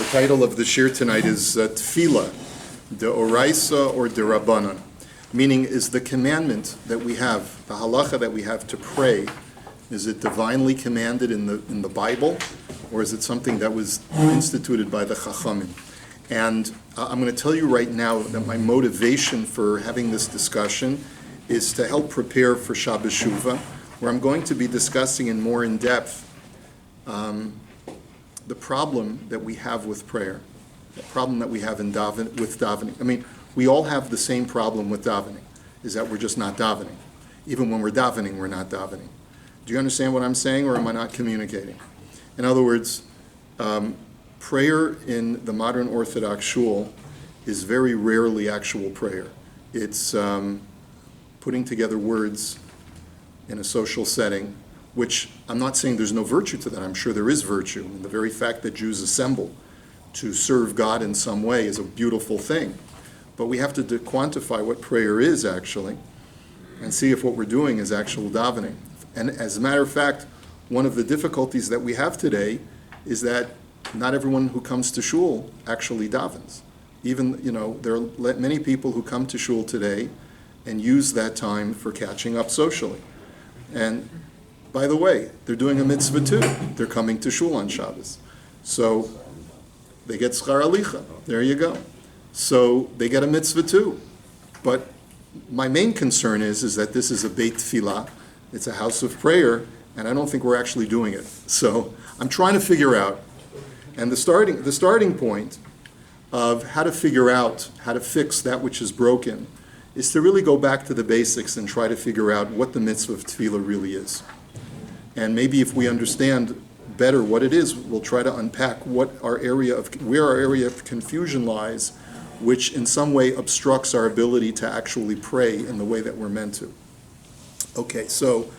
The title of the shiur tonight is Tefillah, de Oraisa or de Rabbanan, meaning is the commandment that we have, the halacha that we have to pray, is it divinely commanded in the Bible, or is it something that was instituted by the Chachamim? And I'm going to tell you right now that my motivation for having this discussion is to help prepare for Shabbat Shuvah, where I'm going to be discussing in depth the problem that we have with prayer, the problem that we have with davening. I mean, we all have the same problem with davening, is that we're just not davening. Even when we're davening, we're not davening. Do you understand what I'm saying, or am I not communicating? In other words, prayer in the modern Orthodox shul is very rarely actual prayer. It's putting together words in a social setting, which I'm not saying there's no virtue to that. I'm sure there is virtue. And the very fact that Jews assemble to serve God in some way is a beautiful thing. But we have to quantify what prayer is actually and see if what we're doing is actual davening. And as a matter of fact, one of the difficulties that we have today is that not everyone who comes to shul actually davens. Even, there are many people who come to shul today and use that time for catching up socially. And by the way, they're doing a mitzvah too. They're coming to shul on Shabbos. So they get schar alicha. There you go. So they get a mitzvah too. But my main concern is that this is a beit tefillah. It's a house of prayer, and I don't think we're actually doing it. So I'm trying to figure out, and the starting point of how to figure out how to fix that which is broken is to really go back to the basics and try to figure out what the mitzvah of tefillah really is. And maybe if we understand better what it is, we'll try to unpack where our area of confusion lies, which in some way obstructs our ability to actually pray in the way that we're meant to. Okay, so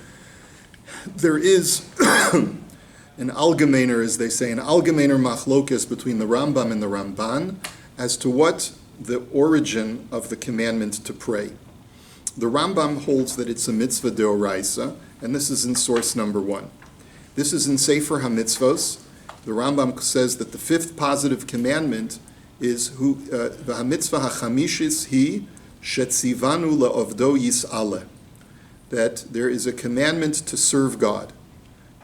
there is an allgemeiner, as they say, an allgemeiner machlokes between the Rambam and the Ramban as to what the origin of the commandment to pray. The Rambam holds that it's a mitzvah deoraisa, and this is in source number 1. This is in Sefer HaMitzvos. The Rambam says that the 5th positive commandment is v'hamitzvah hachamishis hi shetzivanu le'ovdo yis'aleh, that there is a commandment to serve God.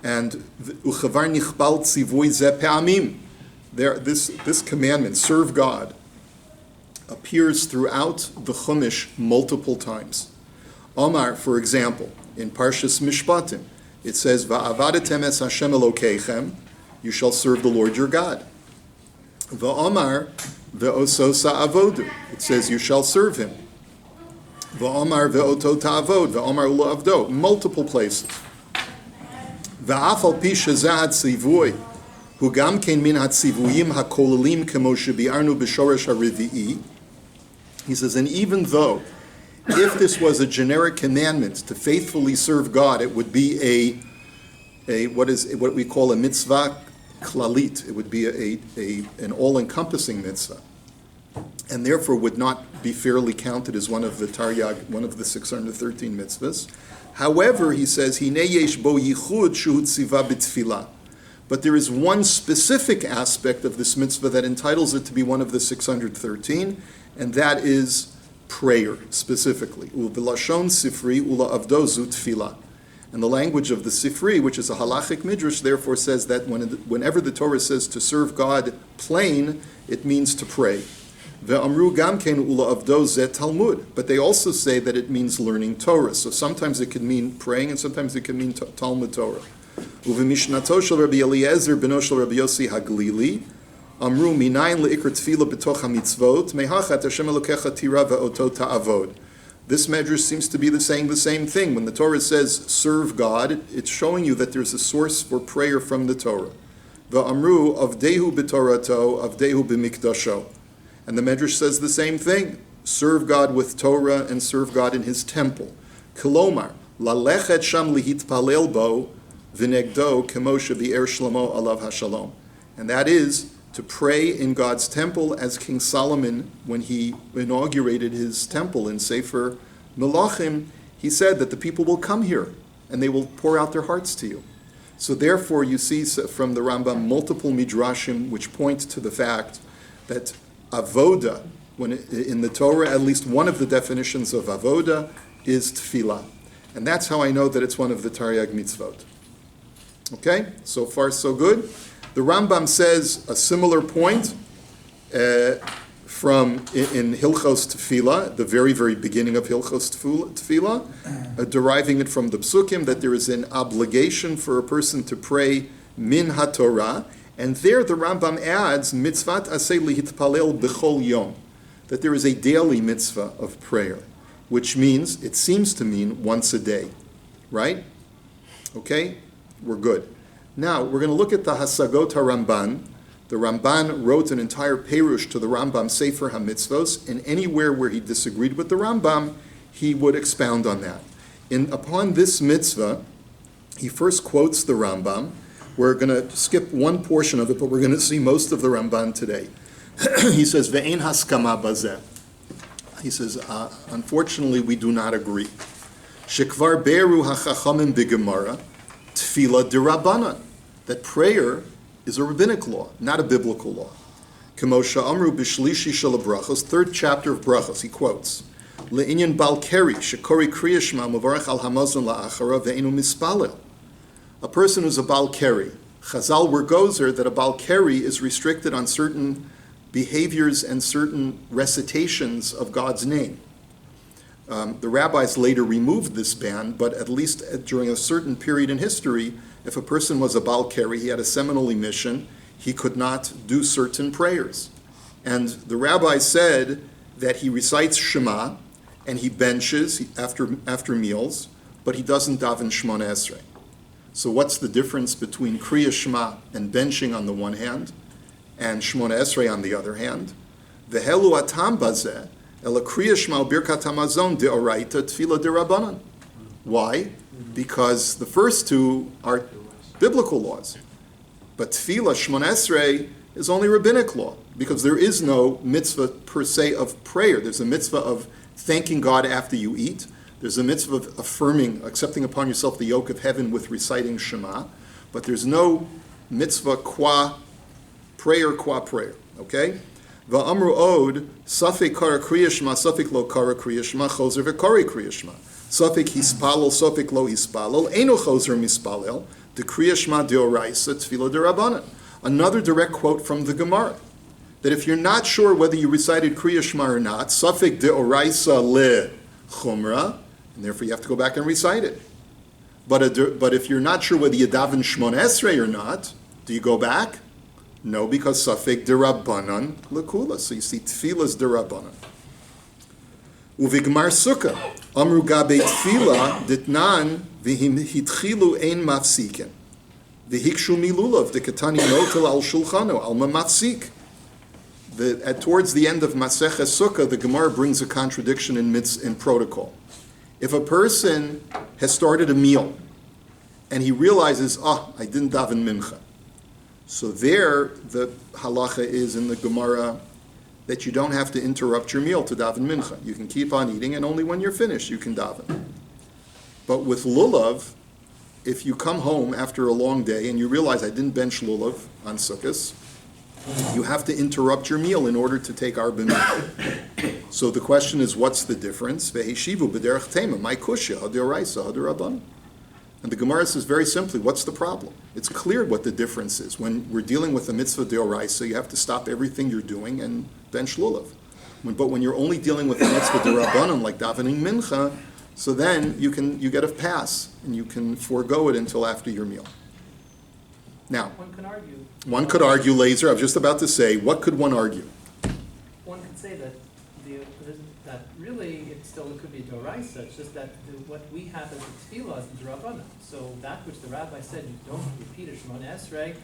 And uchavar nichbal tzivoy ze pe'amim, this commandment, serve God, appears throughout the Chumash multiple times. Omar, for example, in Parshas Mishpatim, it says, "Va'avadetem es Hashem Elokeichem," you shall serve the Lord your God. Va'omar ve'oso sa'avodu, it says, you shall serve Him. Va'omar ve'oto ta'avod, va'omar ula avdo, multiple places. Va'afal pi shezah tzivui, hu gam ken min hatzivuyim hakolalim kemo shebi'arnu b'shoresh harivi'i. He says, and even though, if this was a generic commandment to faithfully serve God, it would be what we call a mitzvah klalit. It would be an all-encompassing mitzvah, and therefore would not be fairly counted as one of the Taryag, one of the 613 mitzvahs. However, he says, Hinei yesh bo yichud shu tziva b'tfilah. But there is one specific aspect of this mitzvah that entitles it to be one of the 613, and that is prayer, specifically. U'v'lashon sifri ula avdo zu tefillah. And the language of the sifri, which is a halachic midrash, therefore says that whenever the Torah says to serve God plain, it means to pray. Ve'amru gamken ula avdo ze talmud. But they also say that it means learning Torah. So sometimes it can mean praying, and sometimes it can mean Talmud Torah. U'v'mishnato shel Rabbi Eliezer beno shel Rabbi Yossi Haglili, Amru minayin leikr tefillah b'toch hamitzvot mehachat Hashem Elokecha tira ve'oto ta'avod. This medrash seems to be saying the same thing. When the Torah says serve God, it's showing you that there's a source for prayer from the Torah. Va'amru avdehu b'torato avdehu b'mikdasho. And the medrash says the same thing. Serve God with Torah and serve God in His temple. Kolomar lalechet sham lihitpalel bo v'negdo kemo shebi'er Shlomo alav hashalom. And that is to pray in God's temple, as King Solomon, when he inaugurated his temple in Sefer Melachim, he said that the people will come here and they will pour out their hearts to you. So therefore, you see from the Rambam multiple midrashim which point to the fact that avoda, in the Torah, at least one of the definitions of avoda is tefillah. And that's how I know that it's one of the Taryag mitzvot. Okay, so far so good. The Rambam says a similar point from in Hilchos Tefillah, the very, very beginning of Hilchos Tefillah, deriving it from the Psukim, that there is an obligation for a person to pray min haTorah, and there the Rambam adds mitzvat aseh lihitpalel b'chol yom, that there is a daily mitzvah of prayer, which means, it seems to mean once a day, right? Okay, we're good. Now, we're going to look at the Hasagot HaRamban. The Ramban wrote an entire perush to the Rambam Sefer HaMitzvos, and anywhere where he disagreed with the Rambam, he would expound on that. Upon this mitzvah, he first quotes the Rambam. We're going to skip one portion of it, but we're going to see most of the Ramban today. He says, Ve'ein haskama bazeh. He says, unfortunately, we do not agree. Shekvar beru hachachamim b'gemara, tefillah d'Rabbanan, that prayer is a rabbinic law, not a biblical law. Kemosha amru b'shlishi shel brachos, third chapter of brachos, he quotes, Le'inyan bal keri, shekori kriya shema muvarech al hamazon la'achara ve'enu mispalel. A person who's a bal keri, Chazal were gozer that a bal keri is restricted on certain behaviors and certain recitations of God's name. The rabbis later removed this ban, but at least during a certain period in history, if a person was a Baal Keri, he had a seminal emission, he could not do certain prayers. And the rabbi said that he recites Shema, and he benches after meals, but he doesn't daven Shmona Esrei. So what's the difference between Kriya Shema and benching on the one hand, and Shmona Esrei on the other hand? Vehelu atam bazeh, ela Kriya Shema birkat hamazon deoraita tefillah d'Rabbanan. Why? Because the first two are biblical laws. But tefillah, Shmona Esrei, is only rabbinic law, because there is no mitzvah per se of prayer. There's a mitzvah of thanking God after you eat. There's a mitzvah of affirming, accepting upon yourself the yoke of heaven with reciting Shema. But there's no mitzvah qua prayer, okay? Va'amru od, safek kara kriya shema, safek lo kara kriya shema, chozer v'kari kriya shema. Safek hispalel, safek lo hispalel, eno chozer mispalel, de kriya shema deoraisa, tefillah d'Rabbanan. Another direct quote from the Gemara, that if you're not sure whether you recited kriya shema or not, safek deoraisa le chumra, and therefore you have to go back and recite it. But if you're not sure whether you daven Shmona Esrei or not, do you go back? No, because safek d'Rabbanan lekula. So you see, tefillah's d'Rabbanan. Uvigmar sukkah amru gabe tefillah ditnan v'him hitchilu ein mafsikin v'hikshu milulav dekatani notel al shulchano al mafsik. Towards the end of Maseches Sukkah, the Gemara brings a contradiction in protocol. If a person has started a meal and he realizes, I didn't daven mincha, so there the halacha is in the Gemara that you don't have to interrupt your meal to daven mincha. You can keep on eating, and only when you're finished you can daven. But with lulav, if you come home after a long day and you realize I didn't bench lulav on Sukkos, you have to interrupt your meal in order to take arba mincha. So the question is, what's the difference? Veheshivu b'derech tema, my kushya, hadoraisa, hadoraban. And the Gemara says very simply, what's the problem? It's clear what the difference is. When we're dealing with a mitzvah deoraisa, you have to stop everything you're doing and bench lulav. But when you're only dealing with a mitzvah derabbanan, like davening mincha, so then you get a pass, and you can forego it until after your meal. Now, one could argue, Laser, I was just about to say, what could one argue? One could say that really it could be doraisa. It's just that what we have as a tefillah is the drabana. So that which the rabbi said, you don't repeat a Shemona Esrei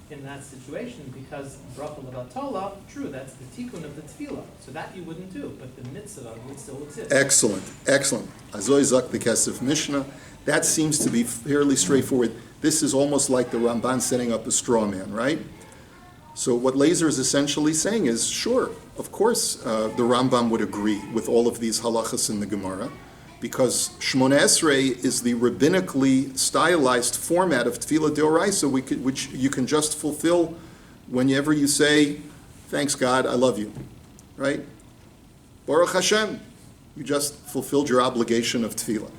in that situation, because bracha levatala, true, that's the tikkun of the tefillah. So that you wouldn't do, but the mitzvah would still exist. Excellent. Azoi zak the Kesef Mishnah. That seems to be fairly straightforward. This is almost like the Ramban setting up a straw man, right? So what Laser is essentially saying is, sure, of course, the Rambam would agree with all of these halachas in the Gemara, because Shmona Esrei is the rabbinically stylized format of Tefillah D'Oraisa, which you can just fulfill whenever you say, thanks God, I love you, right? Baruch Hashem, you just fulfilled your obligation of Tefillah,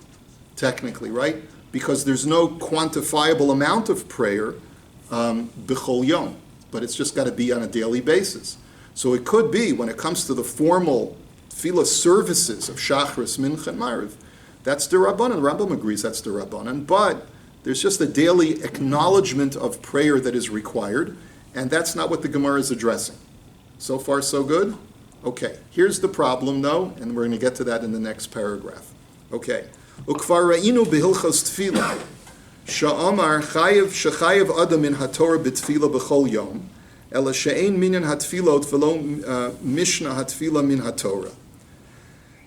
technically, right? Because there's no quantifiable amount of prayer b'chol yom, but it's just got to be on a daily basis. So it could be, when it comes to the formal Tefillah services of Shachris, Mincha, and Ma'ariv, that's the Rabbanan. Rambam agrees that's the Rabbanan, but there's just a daily acknowledgement of prayer that is required, and that's not what the Gemara is addressing. So far, so good? Okay, here's the problem, though, and we're going to get to that in the next paragraph. Okay. Ukvar ra'inu behilchos tefillah, sha'amar shechayev adam min haTorah b'tefillah b'chol yom, ela she'ein minyan hatfilot v'lo mishna hatfilah min haTorah.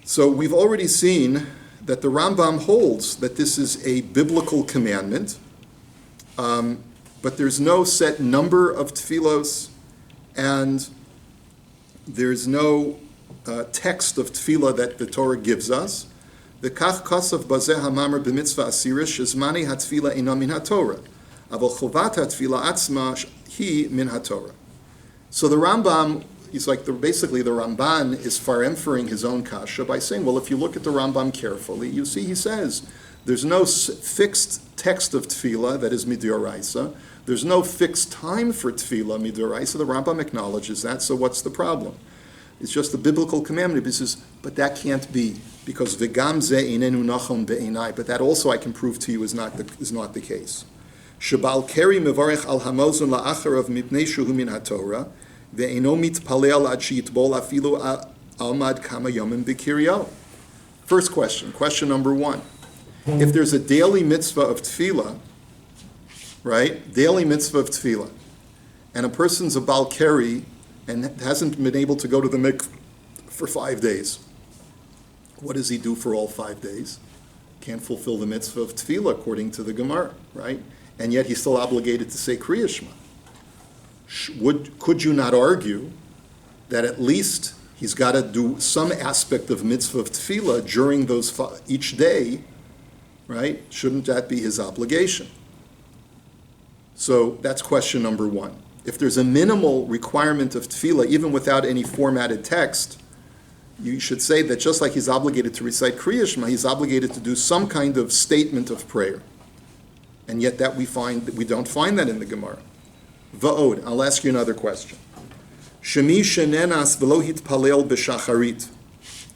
So we've already seen that the Rambam holds that this is a biblical commandment, but there's no set number of tefillos, and there's no text of tefillah that the Torah gives us. The kach kasav bazeh hamamar b'mitzvah asirish shezmani hatfila ina min haTorah, aval chovat hatfila atzma hi min haTorah. So the Rambam, he's like basically the Ramban is faremfering his own kasha by saying, well, if you look at the Rambam carefully, you see he says there's no fixed text of tefillah that is midioraisa. There's no fixed time for tefillah midioraisa. The Rambam acknowledges that. So what's the problem? It's just a biblical commandment. He says, but that can't be, because v'gam ze einenu nachon be'enai. But that also I can prove to you is not the case. Shabal keri mevarech al hamozon la'acharav mipnei shuhu min haTorah ve'eno mitpalel ad she'yitbol afilu almad kama yomim b'kiryah. First question number one. If there's a daily mitzvah of tefillah, right? Daily mitzvah of tefillah, and a person's a bal keri and hasn't been able to go to the mikveh for 5 days, what does he do for all 5 days? Can't fulfill the mitzvah of tefillah according to the Gemara, right? And yet he's still obligated to say Kriya Shema. Could you not argue that at least he's got to do some aspect of mitzvah of tefillah during those each day, right? Shouldn't that be his obligation? So that's question number one. If there's a minimal requirement of tefillah, even without any formatted text, you should say that just like he's obligated to recite Kriya Shema, he's obligated to do some kind of statement of prayer. And yet that we don't find that in the Gemara. Va'od, I'll ask you another question. Shemi shenenas v'lo hitpalel b'shacharit,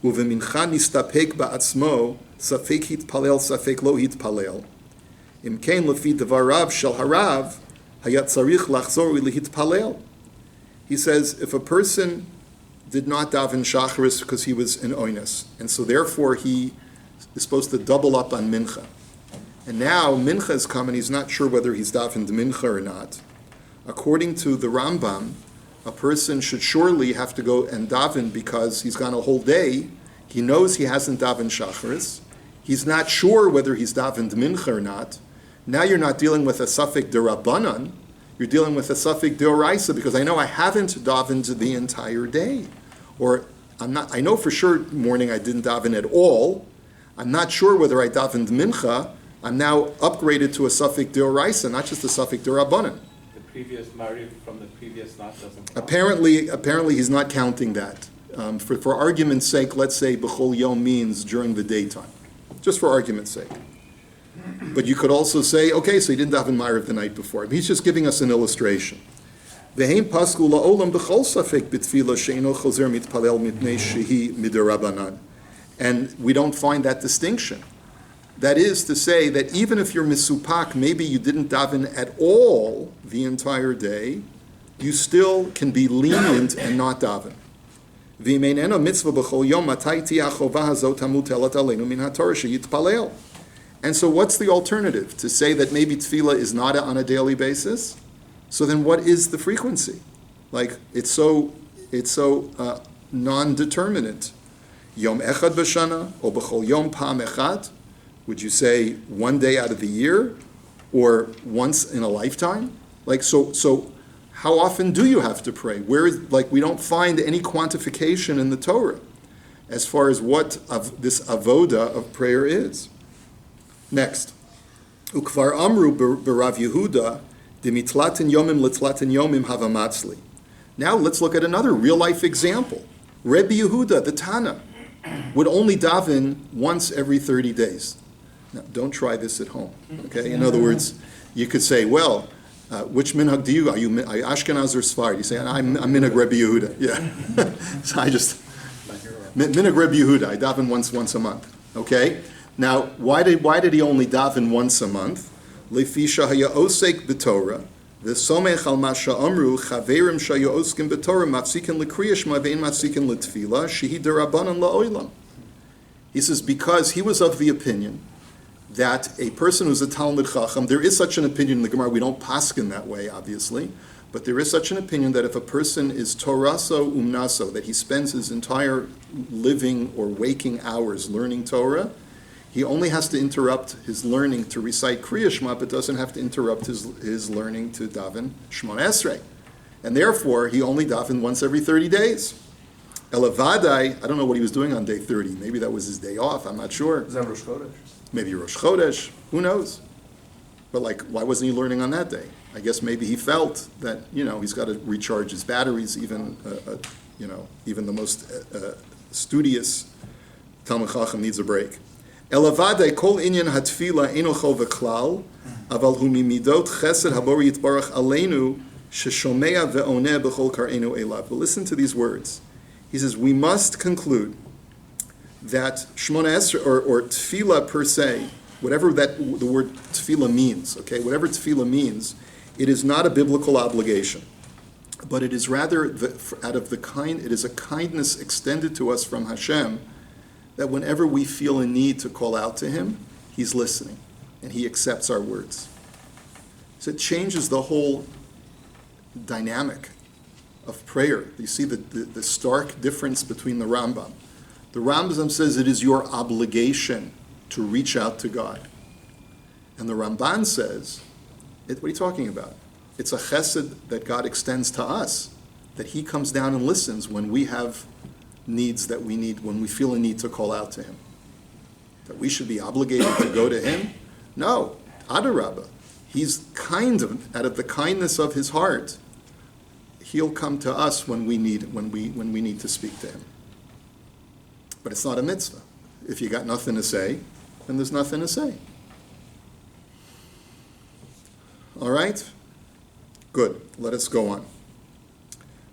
uvemincha nistapek ba'atzmo, safek hitpalel, safek lo hitpalel. Im kein lefi devarav shel harav, hayat tzarich lachzor ulihitpalel. He says, if a person did not daven shacharis because he was in oinus, and so therefore he is supposed to double up on mincha, and now mincha has come and he's not sure whether he's davened mincha or not. According to the Rambam, a person should surely have to go and daven because he's gone a whole day. He knows he hasn't davened shacharis. He's not sure whether he's davened mincha or not. Now you're not dealing with a suffix derabanan. You're dealing with a suffix deoraisa, because I know I haven't davened the entire day, or I know for sure morning I didn't daven at all. I'm not sure whether I davened mincha. I'm now upgraded to a suffix deoraisa, not just a suffix derabanan. The previous Mariv from the previous not doesn't count. Apparently he's not counting that. For argument's sake, let's say b'chol yom means during the daytime, just for argument's sake. But you could also say, okay, so he didn't daven Ma'ariv the night before. He's just giving us an illustration. V'heim pasku la'olam b'chol safek b'tefillah she'eno chozer mitpalel mitnei shehi midirabanan. And we don't find that distinction. That is to say that even if you're misupak, maybe you didn't daven at all the entire day, you still can be lenient and not daven. V'imeineno mitzvah b'chol yom matai tiyah chovah hazot hamutelat aleinu min haTorah sheyitpalel. And so what's the alternative? To say that maybe tefillah is not on a daily basis? So then what is the frequency? Like, it's so non-determinate. Yom echad b'shana, or b'chol yom pa'am echad? Would you say one day out of the year? Or once in a lifetime? Like, so how often do you have to pray? We don't find any quantification in the Torah. as far as what this avoda of prayer is. Next, ukvar amru b'Rav Yehuda demitlatin yomim litlatin yomim havamatzli. Now let's look at another real-life example. Rabbi Yehuda, the Tana, would only daven once every 30 days. Now, don't try this at home, okay? In other words, you could say, well, which minhag do you? Are you Ashkenaz or Sfarad? You say, I'm minhag Rabbi Yehuda. Yeah. So I just, minhag Rabbi Yehuda, I daven once a month, okay? Now, why did he only daven once a month? Lefisha haya osek b'Torah, v'somech al ma sha'amru chaverim shaya oskim b'Torah matzikin l'kriyash ma ve'in matzikin l'tefillah shehi derabanan la'olam. He says, because he was of the opinion that a person who's a Talmid Chacham, there is such an opinion in the Gemara, we don't paskin that way, obviously, but there is such an opinion that if a person is Toraso umnaso, that he spends his entire living or waking hours learning Torah, he only has to interrupt his learning to recite Kriya Shema, but doesn't have to interrupt his learning to daven Shmona Esrei. And therefore, he only davened once every 30 days. Elavadai, I don't know what he was doing on day 30. Maybe that was his day off, I'm not sure. Is that Rosh Chodesh? Maybe Rosh Chodesh, who knows? But why wasn't he learning on that day? I guess maybe he felt that, he's got to recharge his batteries, even the most studious Talmid Chacham needs a break. Elavade kol inyan hatfila enocho v'klal, aval hu mimidot chesed habori yitbarach aleinu sheshomea ve'oneh b'chol kar'enu elav. But listen to these words. He says, we must conclude that Shmona Esrei, or Tefillah per se, whatever the word Tefillah means, okay, whatever Tefillah means, it is not a biblical obligation, but it is rather it is a kindness extended to us from Hashem, that whenever we feel a need to call out to Him, He's listening, and He accepts our words. So it changes the whole dynamic of prayer. You see the stark difference between the Rambam. The Rambam says it is your obligation to reach out to God. And the Ramban says, what are you talking about? It's a chesed that God extends to us, that He comes down and listens when we have needs that we need, when we feel a need to call out to Him. That we should be obligated to go to Him? No, Adarabba. He's out of the kindness of His heart, He'll come to us when we need to speak to Him. But it's not a mitzvah. If you got nothing to say, then there's nothing to say. All right? Good. Let us go on.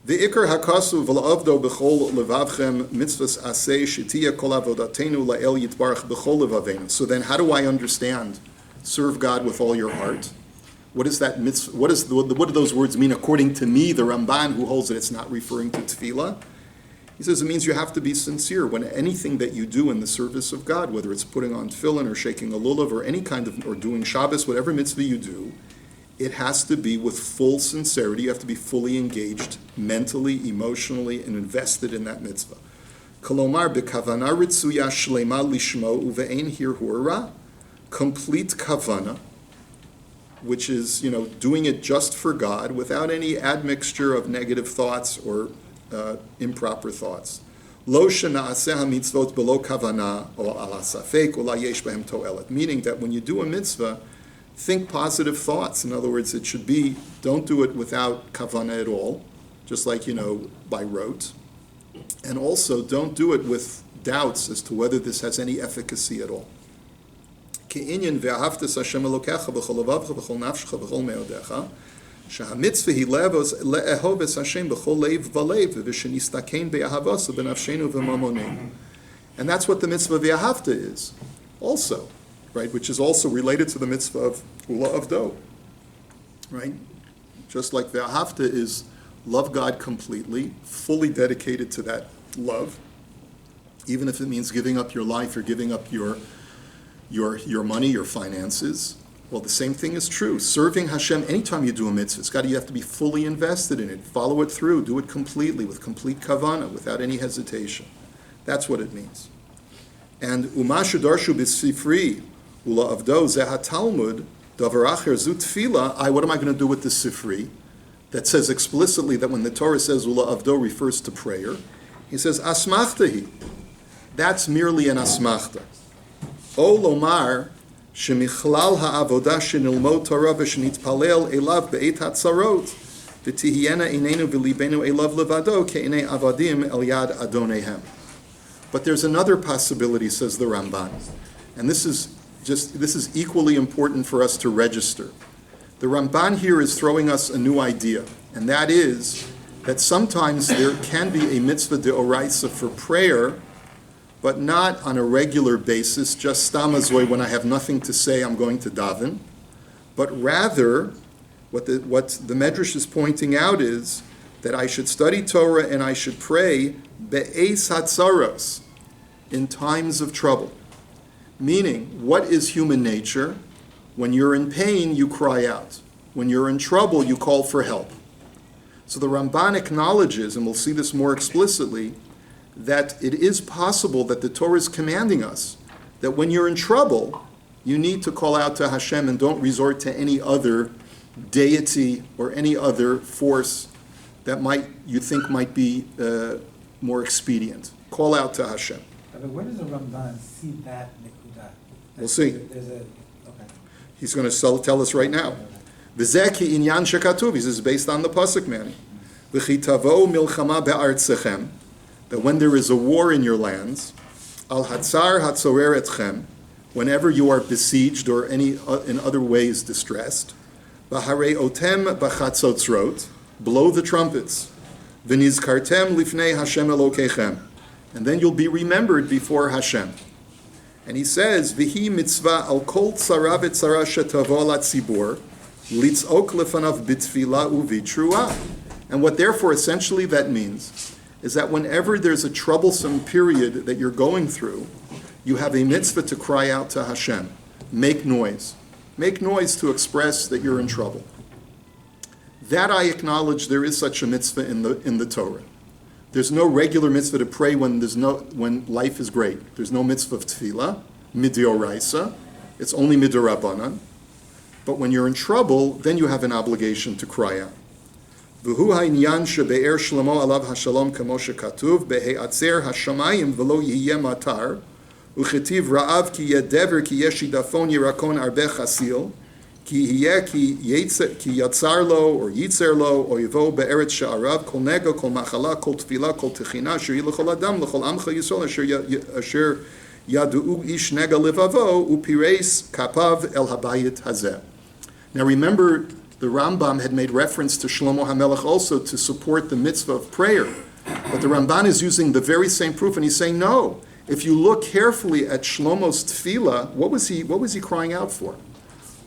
Ve'ikar hakasu v'la'avdo b'chol levavchem mitzvahs aseh shetiya kol avodatenu la'el yitbarach b'chol levavenu. So then how do I understand serve God with all your heart? What is that mitzvah? What do those words mean according to me, the Ramban, who holds that it's not referring to tefillah? He says it means you have to be sincere when anything that you do in the service of God, whether it's putting on tefillin or shaking a lulav or any kind of, or doing Shabbos, whatever mitzvah you do, it has to be with full sincerity. You have to be fully engaged mentally, emotionally, and invested in that mitzvah. Kolomar b'kavana ritzuya shlema lishmo uve'ein hirhura, complete kavana, which is, doing it just for God without any admixture of negative thoughts or improper thoughts. Lo shena'aseh hamitzvot belo kavana o ala safek o la yesh behem to'elet. Meaning that when you do a mitzvah, think positive thoughts. In other words, it should be, don't do it without kavana at all, just like, by rote. And also, don't do it with doubts as to whether this has any efficacy at all. Ke'inyan ve'ahavtas Hashem Elokecha b'chol levavcha b'chol nafshecha b'chol me'odecha שהמצווה היא לאהוב את השם בכל לב ולב ושנסתכן באהבתו בנפשנו ובממוננו. And that's what the mitzvah v'ahavta is also, right? Which is also related to the mitzvah of ula avdo, right? Just like v'ahavta is love God completely, fully dedicated to that love, even if it means giving up your life or giving up your money, your finances. Well, the same thing is true. Serving Hashem, anytime you do a mitzvah, you have to be fully invested in it. Follow it through. Do it completely, with complete kavanah, without any hesitation. That's what it means. And umashu darshu b'sifri ula avdo zeha talmud davar acher zu tefillah. What am I going to do with the sifri that says explicitly that when the Torah says ula avdo refers to prayer? He says asmachtahi. that's merely an asmachta. O lomar, shemichlal ha'avodah shenilmod Torah v'shenitpalel elav be'et hatzarot, v'tihiena inenu v'libenu elav levado ke'inei avadim el yad adonehem. But there's another possibility, says the Ramban, and this is equally important for us to register. The Ramban here is throwing us a new idea, and that is that sometimes there can be a mitzvah deoraisa for prayer, but not on a regular basis, just stamazoi, when I have nothing to say, I'm going to daven. But rather, what the Medrash is pointing out is that I should study Torah and I should pray be'eis hatzaros, in times of trouble. Meaning, what is human nature? When you're in pain, you cry out. When you're in trouble, you call for help. So the Ramban acknowledges, and we'll see this more explicitly, that it is possible that the Torah is commanding us that when you're in trouble, you need to call out to Hashem and don't resort to any other deity or any other force that you think might be more expedient. Call out to Hashem. But where does the Ramban see that nekuda? We'll see. Okay. He's going to tell us right now. V'zeki inyan shekatuv. This is based on the pasuk, man. V'chitavo milchama be'artzechem. That when there is a war in your lands, al hatzar hatzorer etchem, whenever you are besieged or in other ways distressed, b'harei otem b'chatzotzrot, blow the trumpets, v'nizkartem lifnei Hashem Elokechem, and then you'll be remembered before Hashem. And he says, V'hi mitzvah al kol tzara v'tzara shetavo latzibur, litzok lefanav b'tfila u'v'truah. And what therefore essentially that means is that whenever there's a troublesome period that you're going through, you have a mitzvah to cry out to Hashem. Make noise. Make noise to express that you're in trouble. That I acknowledge there is such a mitzvah in the Torah. There's no regular mitzvah to pray when life is great. There's no mitzvah of tefillah, midioraisa. It's only midorabanan. But when you're in trouble, then you have an obligation to cry out. V'hu ha'inyan shebe'er Shlomo alav hashalom kamo shekatuv be'he'atzer hashamayim v'lo yiyeh matar u'chetiv ra'av ki yedever ki yeshidafon yirakon arbe chasil ki yiyeh ki yatzar lo or yitzer lo or yivo be'eretz she'arav kol nega kol machala kol tefila kol techina asher yilachol adam l'chol amcha yisrael asher yadu'u ish nega levavo u'pireis kapav el habayit hazeh. Now remember, the Rambam had made reference to Shlomo HaMelech also to support the mitzvah of prayer. But the Ramban is using the very same proof, and he's saying, no. If you look carefully at Shlomo's tefillah, what was he crying out for?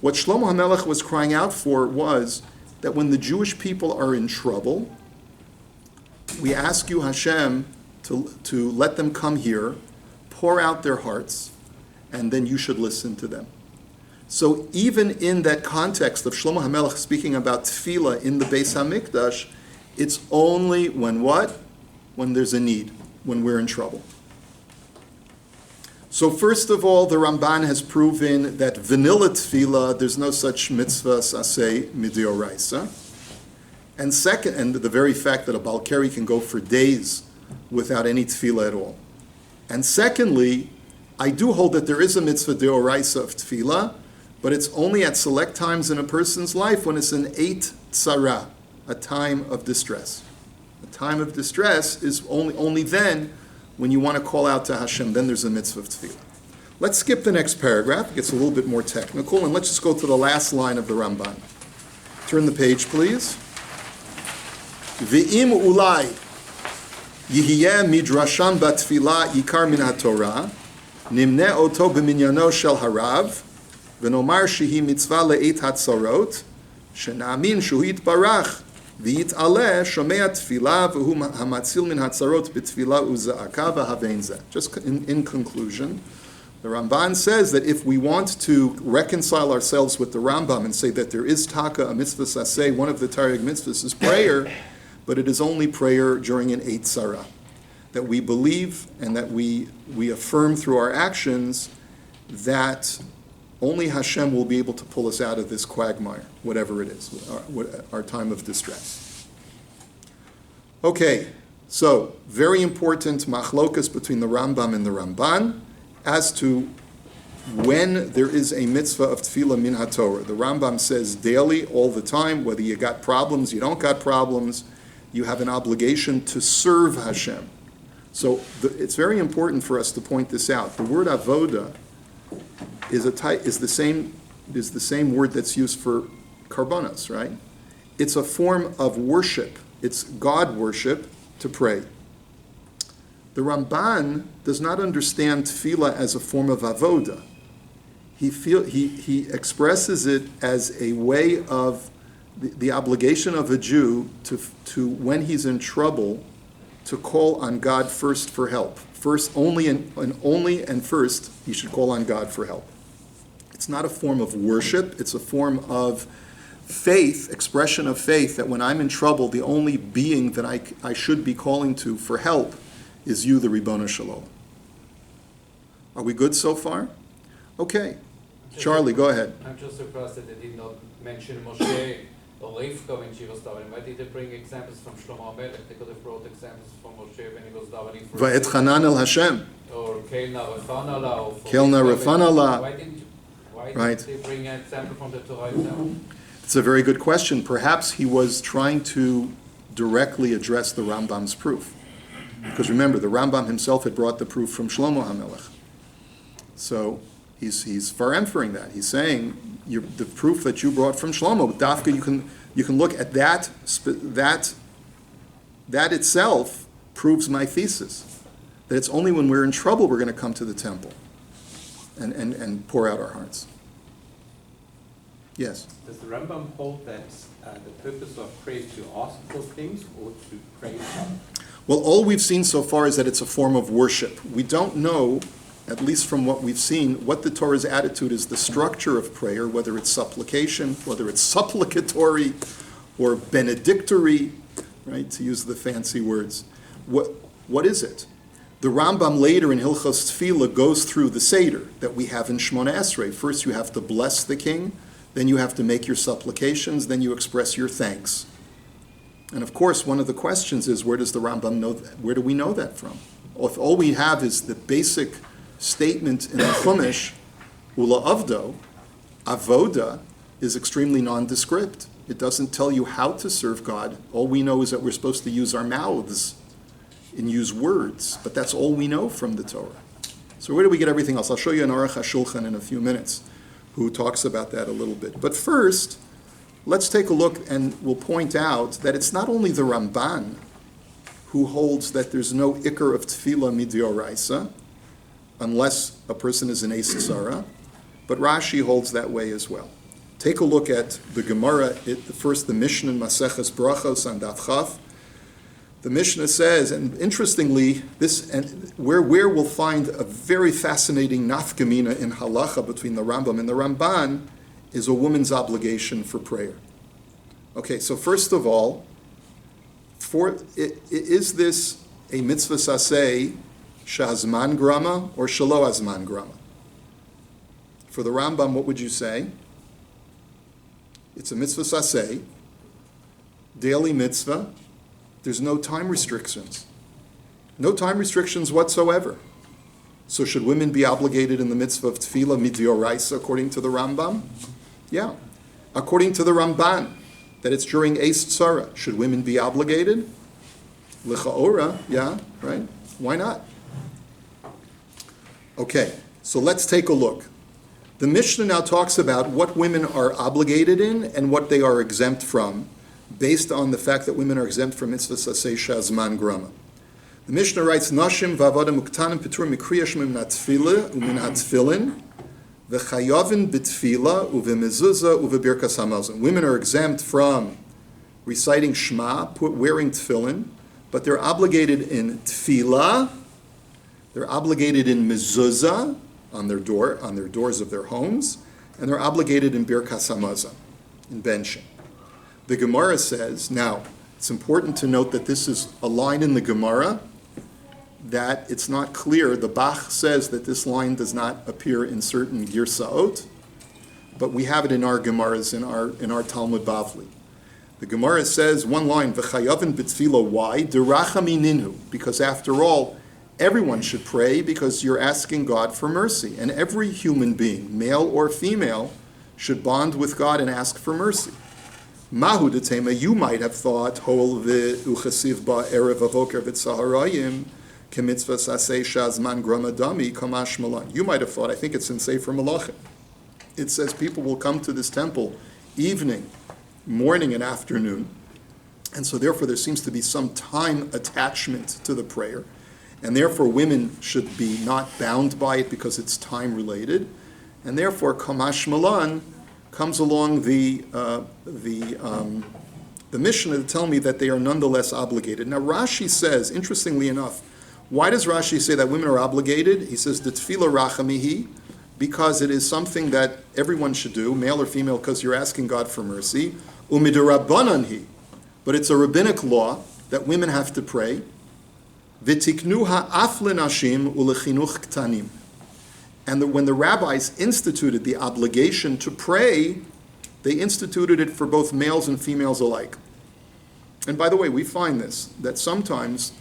What Shlomo HaMelech was crying out for was that when the Jewish people are in trouble, we ask you, Hashem, to let them come here, pour out their hearts, and then you should listen to them. So even in that context of Shlomo HaMelech speaking about tefillah in the Beis HaMikdash, it's only when what? When there's a need, when we're in trouble. So first of all, the Ramban has proven that vanilla tefillah, there's no such mitzvah saseh midioraisa. And second, and the very fact that a Balkari can go for days without any tefillah at all. And secondly, I do hold that there is a mitzvah deoraisa of tefillah, but it's only at select times in a person's life when it's an eit tzara, a time of distress. A time of distress is only then when you want to call out to Hashem, then there's a mitzvah of tefillah. Let's skip the next paragraph. It gets a little bit more technical, and let's just go to the last line of the Ramban. Turn the page, please. V'im ulai yihiyeh midrasham batfilah yikar min haTorah nimne oto b'minyano shel harav v'nomar shehi mitzvah le'et hatzarot shenamin shu yitbarach v'yit'aleh shomei tefillah v'hu hamatzil min hatzarot b'tefillah u'za'aka v'havein zeh. Just in conclusion, the Ramban says that if we want to reconcile ourselves with the Rambam and say that there is taka, a mitzvah saseh, one of the Taryag mitzvahs is prayer, but it is only prayer during an Eit Tzara. That we believe and that we affirm through our actions that only Hashem will be able to pull us out of this quagmire, whatever it is, our time of distress. Okay, So, very important machlokas between the Rambam and the Ramban as to when there is a mitzvah of tefillah min haTorah. The Rambam says daily, all the time, whether you got problems, you don't got problems, you have an obligation to serve Hashem. So it's very important for us to point this out. The word avoda is the same word that's used for karbonos, right? It's a form of worship. It's God worship to pray. The Ramban does not understand tefillah as a form of avoda. He expresses it as a way of the obligation of a Jew to when he's in trouble, to call on God first for help. First, only and first, he should call on God for help. It's not a form of worship. It's a form of faith, expression of faith, that when I'm in trouble, the only being that I should be calling to for help is you, the Ribono Shalom. Are we good so far? Okay. Charlie, go ahead. I'm just surprised that they did not mention Moshe or Rivka when she was davening. Why did they bring examples from Shlomo HaMelech? They could have brought examples from Moshe when he was davening for Va'etchanan el Hashem. or Kelna Refanala. Kelna Refanala. Why didn't they bring an example from the Torah itself? It's a very good question. Perhaps he was trying to directly address the Rambam's proof. Because remember, the Rambam himself had brought the proof from Shlomo HaMelech. So he's faremphering that. He's saying the proof that you brought from Shlomo, Dafka, you can look at that itself proves my thesis. That it's only when we're in trouble we're going to come to the temple and pour out our hearts. Yes? Does the Rambam hold that the purpose of prayer is to ask for things or to praise God? Well, all we've seen so far is that it's a form of worship. We don't know, at least from what we've seen, what the Torah's attitude is, the structure of prayer, whether it's supplication, whether it's supplicatory or benedictory, right, to use the fancy words. What is it? The Rambam later in Hilchos Tefillah goes through the Seder that we have in Shmona Esrei. First you have to bless the king, then you have to make your supplications, then you express your thanks. And of course, one of the questions is, where does the Rambam know that? Where do we know that from? If all we have is the basic statement in the Chumash, Ula Avdo, Avoda, is extremely nondescript. It doesn't tell you how to serve God. All we know is that we're supposed to use our mouths and use words, but that's all we know from the Torah. So where do we get everything else? I'll show you an Aruch HaShulchan in a few minutes who talks about that a little bit. But first, let's take a look and we'll point out that it's not only the Ramban who holds that there's no ikar of tefillah midioraisa, unless a person is an Eis Tzara, but Rashi holds that way as well. Take a look at the Gemara, first the Mishnah in Maseches Brachos on Daf Chaf. The Mishnah says, and interestingly, where we'll find a very fascinating nafkamina in halacha between the Rambam and the Ramban is a woman's obligation for prayer. Okay, so first of all, is this a mitzvah saseh shazman grama or shelo azman grama? For the Rambam, what would you say? It's a mitzvah saseh, daily mitzvah. There's no time restrictions. No time restrictions whatsoever. So should women be obligated in the mitzvah of tefillah midioraisa according to the Rambam? Yeah. According to the Ramban, that it's during Eis Tzara. Should women be obligated? L'cha'ora, yeah, right? Why not? Okay, so let's take a look. The Mishnah now talks about what women are obligated in and what they are exempt from, based on the fact that women are exempt from mitzvah saseh shazman grama. The Mishnah writes, Nashim v'avoda muktanim pitur mikriyash min hatfila umin hatfilin v'chayavin b'tfila uv'mezuzah uv'birkas hamazon. Women are exempt from reciting Shema, wearing tefillin, but they're obligated in tefillah, they're obligated in mezuzah on their doors of their homes, and they're obligated in birkas hamazon, in benching. The Gemara says, now, it's important to note that this is a line in the Gemara that it's not clear. The Bach says that this line does not appear in certain Girsaot, but we have it in our Gemaras, in our Talmud Bavli. The Gemara says, one line, V'chayavin b'tfila, why? Derachaminu, because after all, everyone should pray because you're asking God for mercy. And every human being, male or female, should bond with God and ask for mercy. Mahu detema, you might have thought, Hol v'uchasiv ba'erev avoker v'tzaharayim, kemitzvah saseh shazman gramadami kamash malan. You might have thought, I think it's in Sefer Malachim. It says people will come to this temple evening, morning and afternoon, and so therefore there seems to be some time attachment to the prayer, and therefore women should be not bound by it because it's time related, and therefore Kamash Malan comes along the Mishnah to tell me that they are nonetheless obligated. Now Rashi says, interestingly enough, why does Rashi say that women are obligated? He says the tefillah rachamihi, because it is something that everyone should do, male or female, because you're asking God for mercy. Umidurabbananhi, but it's a rabbinic law that women have to pray. V'tiknuha af lenashim ulechinuch ktanim. And when the rabbis instituted the obligation to pray, they instituted it for both males and females alike. And by the way, we find this, that sometimes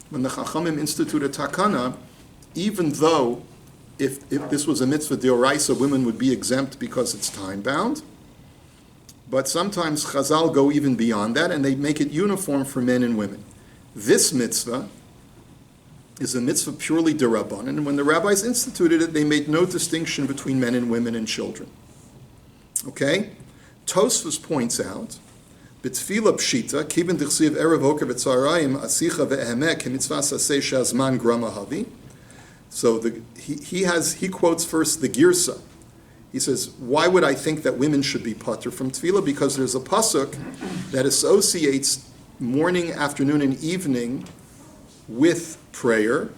when the Chachamim institute a takana, even though if this was a mitzvah deoraisa, women would be exempt because it's time-bound, but sometimes Chazal go even beyond that, and they make it uniform for men and women. This mitzvah is a mitzvah purely derabbanan, and when the rabbis instituted it, they made no distinction between men and women and children. Okay? Tosfos points out, B'tfila pshita, kibin dichsiv erev oker v'tzarayim asicha ve'emek k'mitzvah saseh shazman grama havi. So he quotes first the Girsa. He says, why would I think that women should be patur from tefillah? Because there's a pasuk that associates morning, afternoon, and evening with prayer,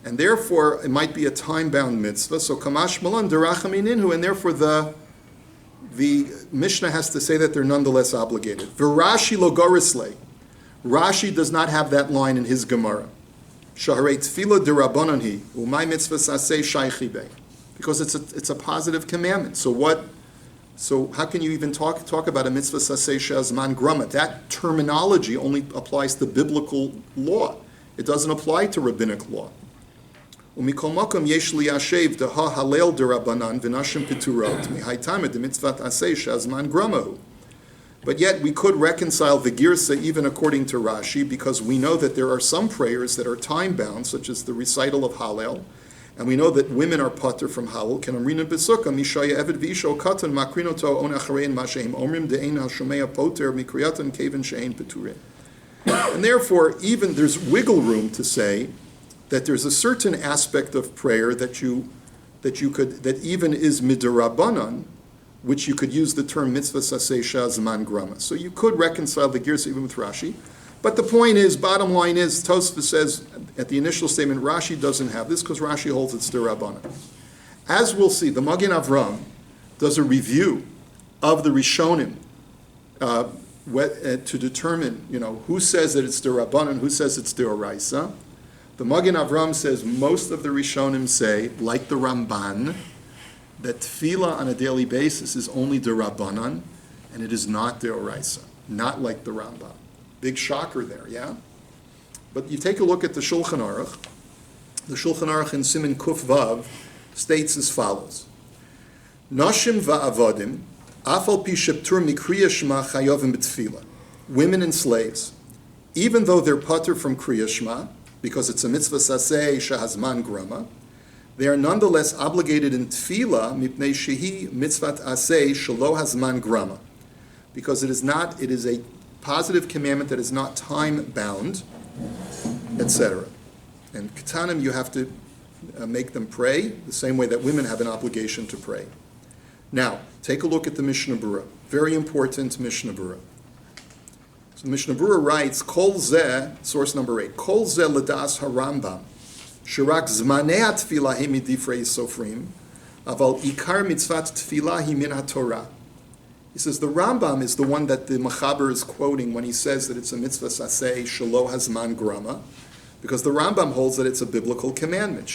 and therefore it might be a time-bound mitzvah. So kamash malan derachamininhu, and therefore the Mishnah has to say that they're nonetheless obligated. V'Rashi lo gorisle. Rashi does not have that line in his Gemara. Shaharei tefillah derabbananhi umay mitzvah saseh shaychi bey. Because it's a positive commandment. So how can you even talk about a mitzvah saseh shazman grama? That terminology only applies to biblical law. It doesn't apply to rabbinic law. Umikol makom yesh liyashev deha halel derabanan v'nashim piturot mihaytama demitzvat aseh shazman gramahu. But yet we could reconcile the Girsa even according to Rashi, because we know that there are some prayers that are time-bound, such as the recital of Hallel, and we know that women are patur from Hallel. Ken amrina b'sukkah mishaya eved v'isho katan makrinoto on acharein masheim omrim de'ein hashomea poter mikriyatan kevin she'ein peturin. And therefore, even there's wiggle room to say that there's a certain aspect of prayer that even is midirabanan, which you could use the term mitzvah saseh shazman grama. So you could reconcile the Girsa even with Rashi. But the point is, bottom line is, Tosfos says at the initial statement, Rashi doesn't have this because Rashi holds it's derabanan. As we'll see, the Magen Avram does a review of the Rishonim to determine, who says that it's derabanan, who says it's deoraisa. The Magen Avram says most of the Rishonim say, like the Ramban, that tefillah on a daily basis is only derabanan, and it is not deoraisa, not like the Rambam. Big shocker there, yeah? But you take a look at the Shulchan Aruch. The Shulchan Aruch in Siman Kuf Vav states as follows: Nashim va'avadim, afal pi sheptur mikriya shema chayovim b'tefillah. Women and slaves, even though they're patur from kriya shema, because it's a mitzvah saseh shehazman grama, they are nonetheless obligated in tefillah mipnei shehi mitzvat aseh shelo hazman grama, because it is a positive commandment that is not time-bound, etc. And ketanim, you have to make them pray the same way that women have an obligation to pray. Now, take a look at the Mishnah Berurah. Very important Mishnah Berurah. So Mishnah Berurah writes, Kol zeh, source number 8, Kol zeh l'das harambam, shirak zmanei ha-tfilah he midifrei sofrim, aval ikar mitzvat tfilah he min ha-Torah. He says the Rambam is the one that the Mechaber is quoting when he says that it's a mitzvah saseh shelo hazman grama, because the Rambam holds that it's a biblical commandment.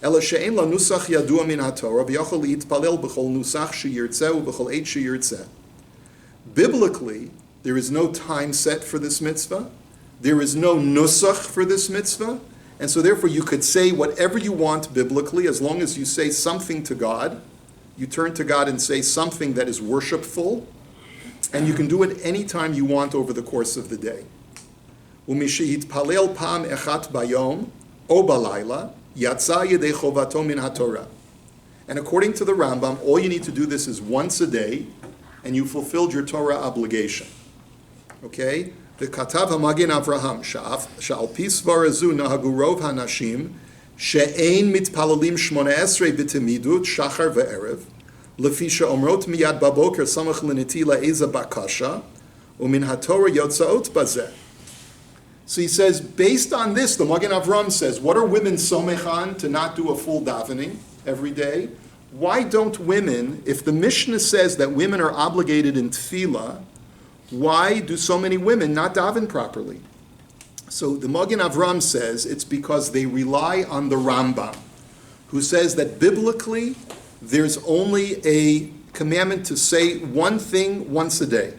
אלא שאין לה נוסח ידוע מן התורה, ויכול להתפלל בכל נוסח שירצה ובכל עת שירצה. Biblically, there is no time set for this mitzvah. There is no nusach for this mitzvah. And so therefore you could say whatever you want biblically, as long as you say something to God. You turn to God and say something that is worshipful. And you can do it any time you want over the course of the day. ומשהתפלל פעם אחת ביום או בלילה, יצא ידי חובתו מן התורה. And according to the Rambam, all you need to do this is once a day, and you fulfilled your Torah obligation. Okay? וכתב המגן אברהם, שעל פי סברה זו נהגו רוב האנשים, שאין מתפללים 18 בתמידות, שחר וערב, לפי שאומרות מיד בבוקר סמוך לנטילה איזה בקשה, ומן התורה יוצאות בזה. So he says, based on this, the Magen Avram says, what are women somechan to not do a full davening every day? Why don't women, if the Mishnah says that women are obligated in tefillah, why do so many women not daven properly? So the Magen Avram says it's because they rely on the Rambam, who says that biblically there's only a commandment to say one thing once a day.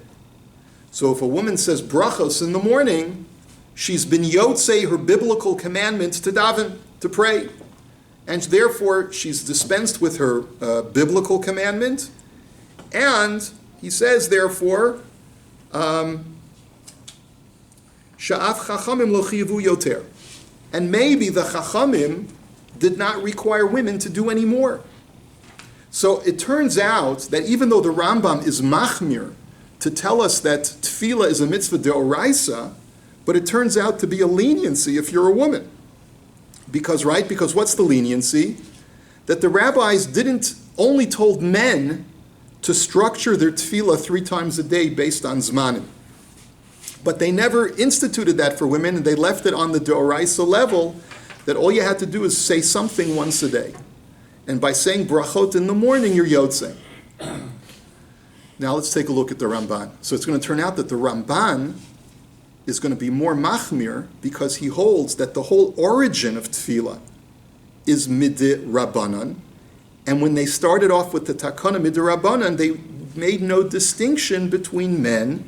So if a woman says brachos in the morning, she's been yotzei her biblical commandment to daven, to pray. And therefore, she's dispensed with her biblical commandment. And he says, therefore, sha'af chachamim lo chivu yoter. And maybe the chachamim did not require women to do any more. So it turns out that even though the Rambam is machmir to tell us that tefillah is a mitzvah deoraisa, but it turns out to be a leniency if you're a woman. Because what's the leniency? That the rabbis didn't only told men to structure their tefillah 3 times a day based on zmanim. But they never instituted that for women, and they left it on the deoraisa level, that all you had to do is say something once a day. And by saying brachot in the morning, you're yotzei. Now let's take a look at the Ramban. So it's going to turn out that the Ramban is going to be more machmir because he holds that the whole origin of tefillah is mideh rabbanan, and when they started off with the takana mideh rabbanan, they made no distinction between men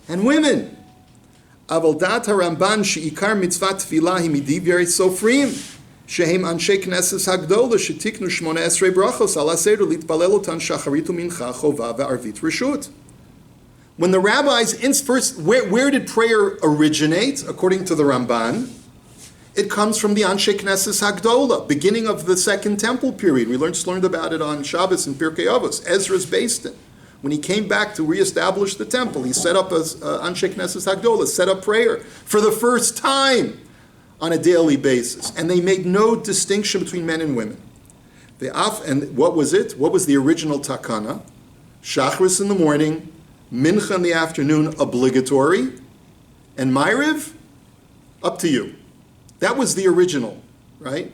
and women. Aval dat Ramban sheikar mitzvah tefillah hi midivrei sofrim shehem anshe knesses hagdola shetiknu 18 brachos al aseder litpalel otan shacharit umincha chova ve'arvit reshut. When the rabbis, first, where did prayer originate, according to the Ramban? It comes from the Anshe Knesses Hagdola, beginning of the Second Temple period. We learned about it on Shabbos and Pirkei Avos. Ezra's based it. When he came back to reestablish the temple, he set up Anshe Knesses Hagdola, set up prayer for the first time on a daily basis. And they made no distinction between men and women. And what was it? What was the original takana? Shachris in the morning, Mincha in the afternoon, obligatory, and Ma'ariv, up to you. That was the original, right?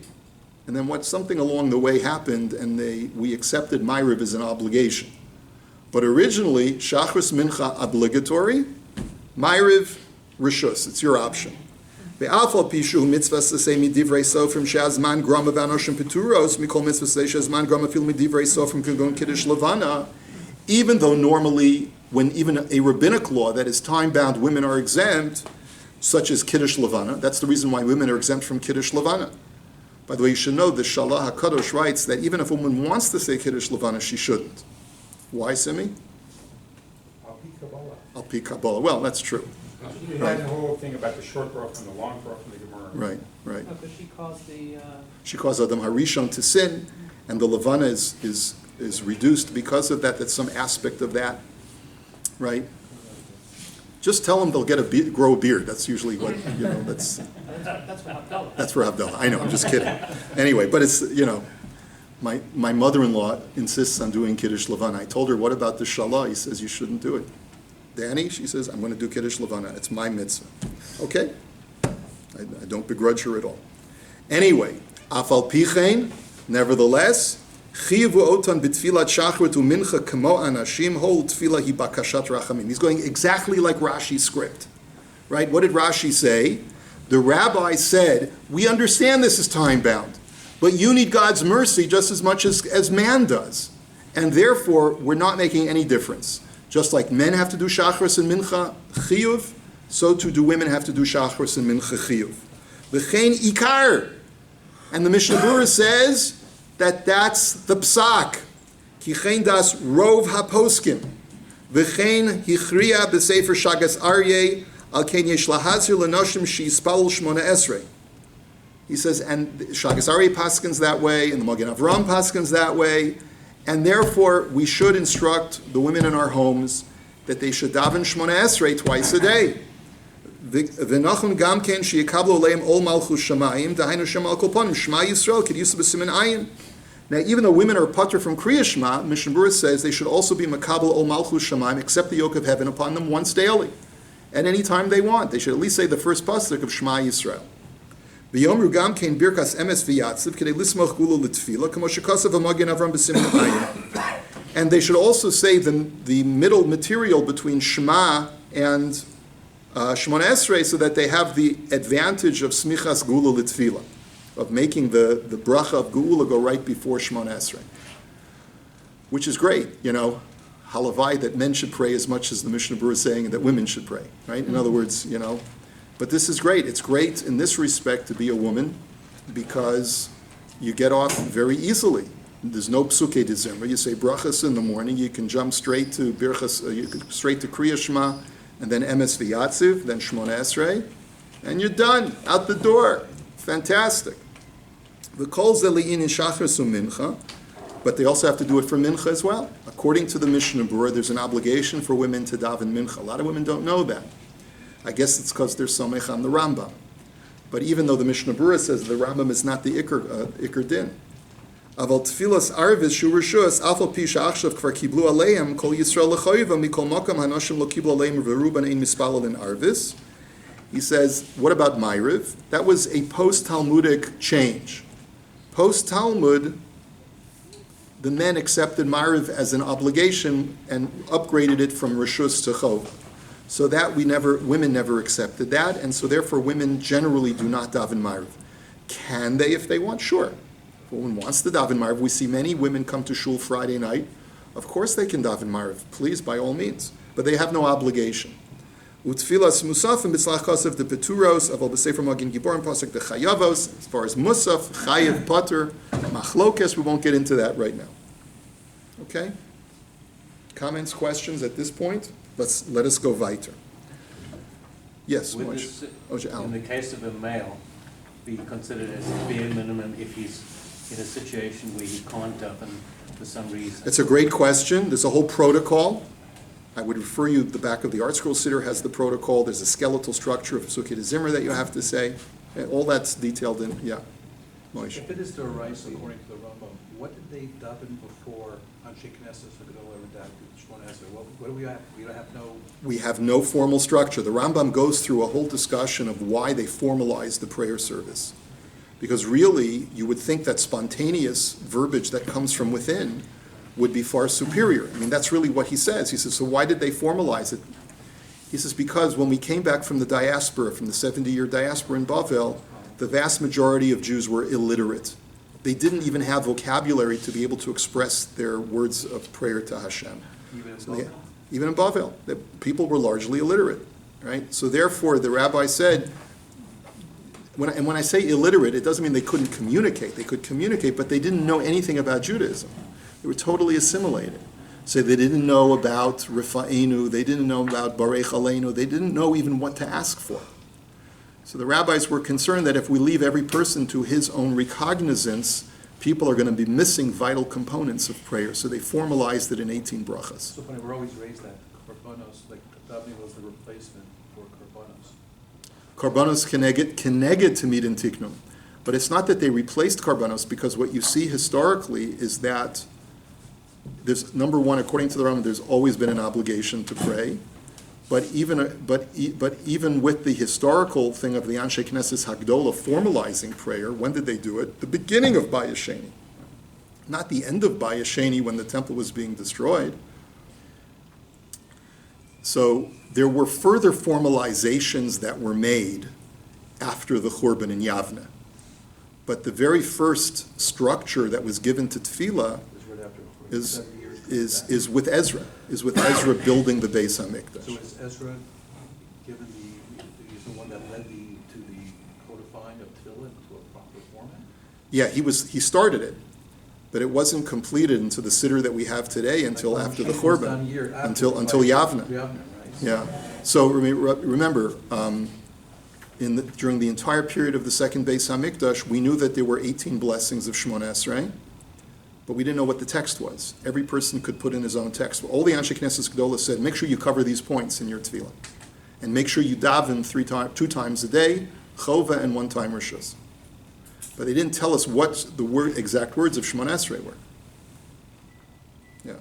And then something along the way happened, and we accepted Ma'ariv as an obligation. But originally, Shachris Mincha obligatory, Ma'ariv Rishus. It's your option. Ve'afal pishu mitzvah sasei midivrei sofrim she'azman grama v'anoshim peturos mikol mitzvah sasei she'azman grama fil midivrei sofrim kungon kiddush levana. Even though normally, when even a rabbinic law that is time-bound, women are exempt, such as Kiddush Levana. That's the reason why women are exempt from Kiddush Levana. By the way, you should know the Shalah HaKadosh writes that even if a woman wants to say Kiddush Levana, she shouldn't. Why, Simi? Al Pi Kabbalah. Well, that's true. You had the whole thing about the short bracha and the long bracha in the Gemara. Right. No, because she caused the... She caused Adam Harishon to sin, and the Levana is reduced because of that. That's some aspect of that. Right? Just tell them they'll grow a beard. That's usually what, that's for Havdalah. That's for Havdalah. I know, I'm just kidding. Anyway, but it's, my mother-in-law insists on doing Kiddush Levana. I told her, what about the Shalah? He says, you shouldn't do it. Danny, she says, I'm going to do Kiddush Levana. It's my mitzvah. Okay? I don't begrudge her at all. Anyway, Afal Pichein, nevertheless, Chiyavu otan b'tfilat shachrit u'mincha kamo anashim hol tefillah hi bakashat rachamim. He's going exactly like Rashi's script, right? What did Rashi say? The rabbi said, we understand this is time-bound, But you need God's mercy just as much as man does. And therefore, we're not making any difference. Just like men have to do Shacharis and Mincha Chiyuv, so too do women have to do Shacharis and Mincha Chiyuv. V'chein Ikar. And the Mishnah Berurah says that that's the psak. Kichein das rov haposkim. V'chein hichriya b'sefer shagas aryeh al ken yesh lahazir l'noshim she'ispalul shmona esrei. He says, and shagas aryeh paskins that way, and the Magen Avram paskins that way, and therefore we should instruct the women in our homes that they should daven shmona esrei twice a day. V'nachon gam ken sheyikablu aleim ol malchus shamayim dahainu shema al kol panim shema Yisrael k'diyusa b'simin ayin. Now, even though women are patur from Kriya Shema, Mishnah Berurah says they should also be makabel ol malchus shamayim, accept the yoke of heaven upon them once daily, at any time they want. They should at least say the first pasuk of Shema Yisrael. V'yomru gam ken birkas emes v'yatziv k'dei lismoch gula l'tefillah k'mo shekasav ha'magen Avram b'simin ayin. And they should also say the middle material between Shema and Shemona Esrei, so that they have the advantage of smichas gula l'tefillah, of making the bracha of geula go right before Shemona Esrei, which is great, halavai that men should pray as much as the Mishnah Berurah is saying that women should pray, right? In other words, but this is great. It's great in this respect to be a woman because you get off very easily. There's no psuke de zimra. You say brachas in the morning, you can jump straight to birchas, straight to Kriya Shema, and then emes v'yatziv, then Shemona Esrei, and you're done, out the door. Fantastic. The kol zeli'in in shachris u'mincha, but they also have to do it for mincha as well. According to the Mishnah Berurah, there's an obligation for women to daven mincha. A lot of women don't know that. I guess it's because they're somech on the Rambam. But even though the Mishnah Berurah says the Rambam is not the ikar din. Aval tefillas arvis shu rishus afal pi she'achshav kvar kiblu aleim kol Yisrael lechoyva mikol makam hanoshim lo kiblu aleim v'ruban ein mispalel in arvis. He says, what about Ma'ariv? That was a post-Talmudic change. Post-Talmud, the men accepted Ma'ariv as an obligation and upgraded it from Rishus to Chova. So that women never accepted that, and so therefore women generally do not daven Ma'ariv. Can they if they want? Sure. If a woman wants to daven Ma'ariv, we see many women come to shul Friday night. Of course they can daven Ma'ariv, please, by all means. But they have no obligation. Utfilas musafim b'tzlach kasav de peturos aval b'sefer magin giborim pasuk de chayavos. As far as musaf, chayav, pater, machlokes, we won't get into that right now. Okay? Comments, questions at this point? Let us go weiter. Yes, Would Moshe. this, in the case of a male, be considered as a bare minimum if he's in a situation where he can't daven for some reason? It's a great question. There's a whole protocol. I would refer you to the back of the Art Scroll Siddur has the protocol. There's a skeletal structure of Sugya Shiur that you have to say. All that's detailed in, Moshe. If it is the rice according to the Rambam, what did they daven before Anshe Knesset or Gadol or Shmona Esrei? What do we have? We don't have no. We have no formal structure. The Rambam goes through a whole discussion of why they formalized the prayer service. Because really, you would think that spontaneous verbiage that comes from within would be far superior. I mean, that's really what he says. He says, so why did they formalize it? He says, because when we came back from the diaspora, from the 70-year diaspora in Bavel, the vast majority of Jews were illiterate. They didn't even have vocabulary to be able to express their words of prayer to Hashem. Even in Bavel, people were largely illiterate, right? So therefore, the rabbi said, when I say illiterate, it doesn't mean they couldn't communicate. They could communicate, but they didn't know anything about Judaism. They were totally assimilated. So they didn't know about Rifa'enu, they didn't know about Barech Aleinu, they didn't know even what to ask for. So the rabbis were concerned that if we leave every person to his own recognizance, people are going to be missing vital components of prayer. So they formalized it in 18 brachas. So funny, we're always raised that korbanos, like davening was the replacement for korbanos. Korbanos keneged tamid tiknum. But it's not that they replaced korbanos, because what you see historically is that there's, number one, according to the Rambam, there's always been an obligation to pray. But even with the historical thing of the Anshe Knesset Hagdolah formalizing prayer, when did they do it? The beginning of Bayis Sheni, not the end of Bayis Sheni when the temple was being destroyed. So there were further formalizations that were made after the Churban in Yavne. But the very first structure that was given to Tefillah It's right after. is 70 years is with Ezra building the Beis HaMikdash. So is Ezra given he's the one that led to the codifying of Tefillah into a proper format? Yeah, he started it, but it wasn't completed into the siddur that we have today until Like, after the Moshe was done a Churban, year after, until like, Yavna. Yavna, right? Yeah. So remember, during the entire period of the second Beis HaMikdash, we knew that there were 18 blessings of Shemona Esrei, but we didn't know what the text was. Every person could put in his own text. All the Anshe Knesset Gedolah said, make sure you cover these points in your tefillah, and make sure you daven 2 times a day, chova, and 1 time rishus. But they didn't tell us what the exact words of Shemona Esrei were. Yeah.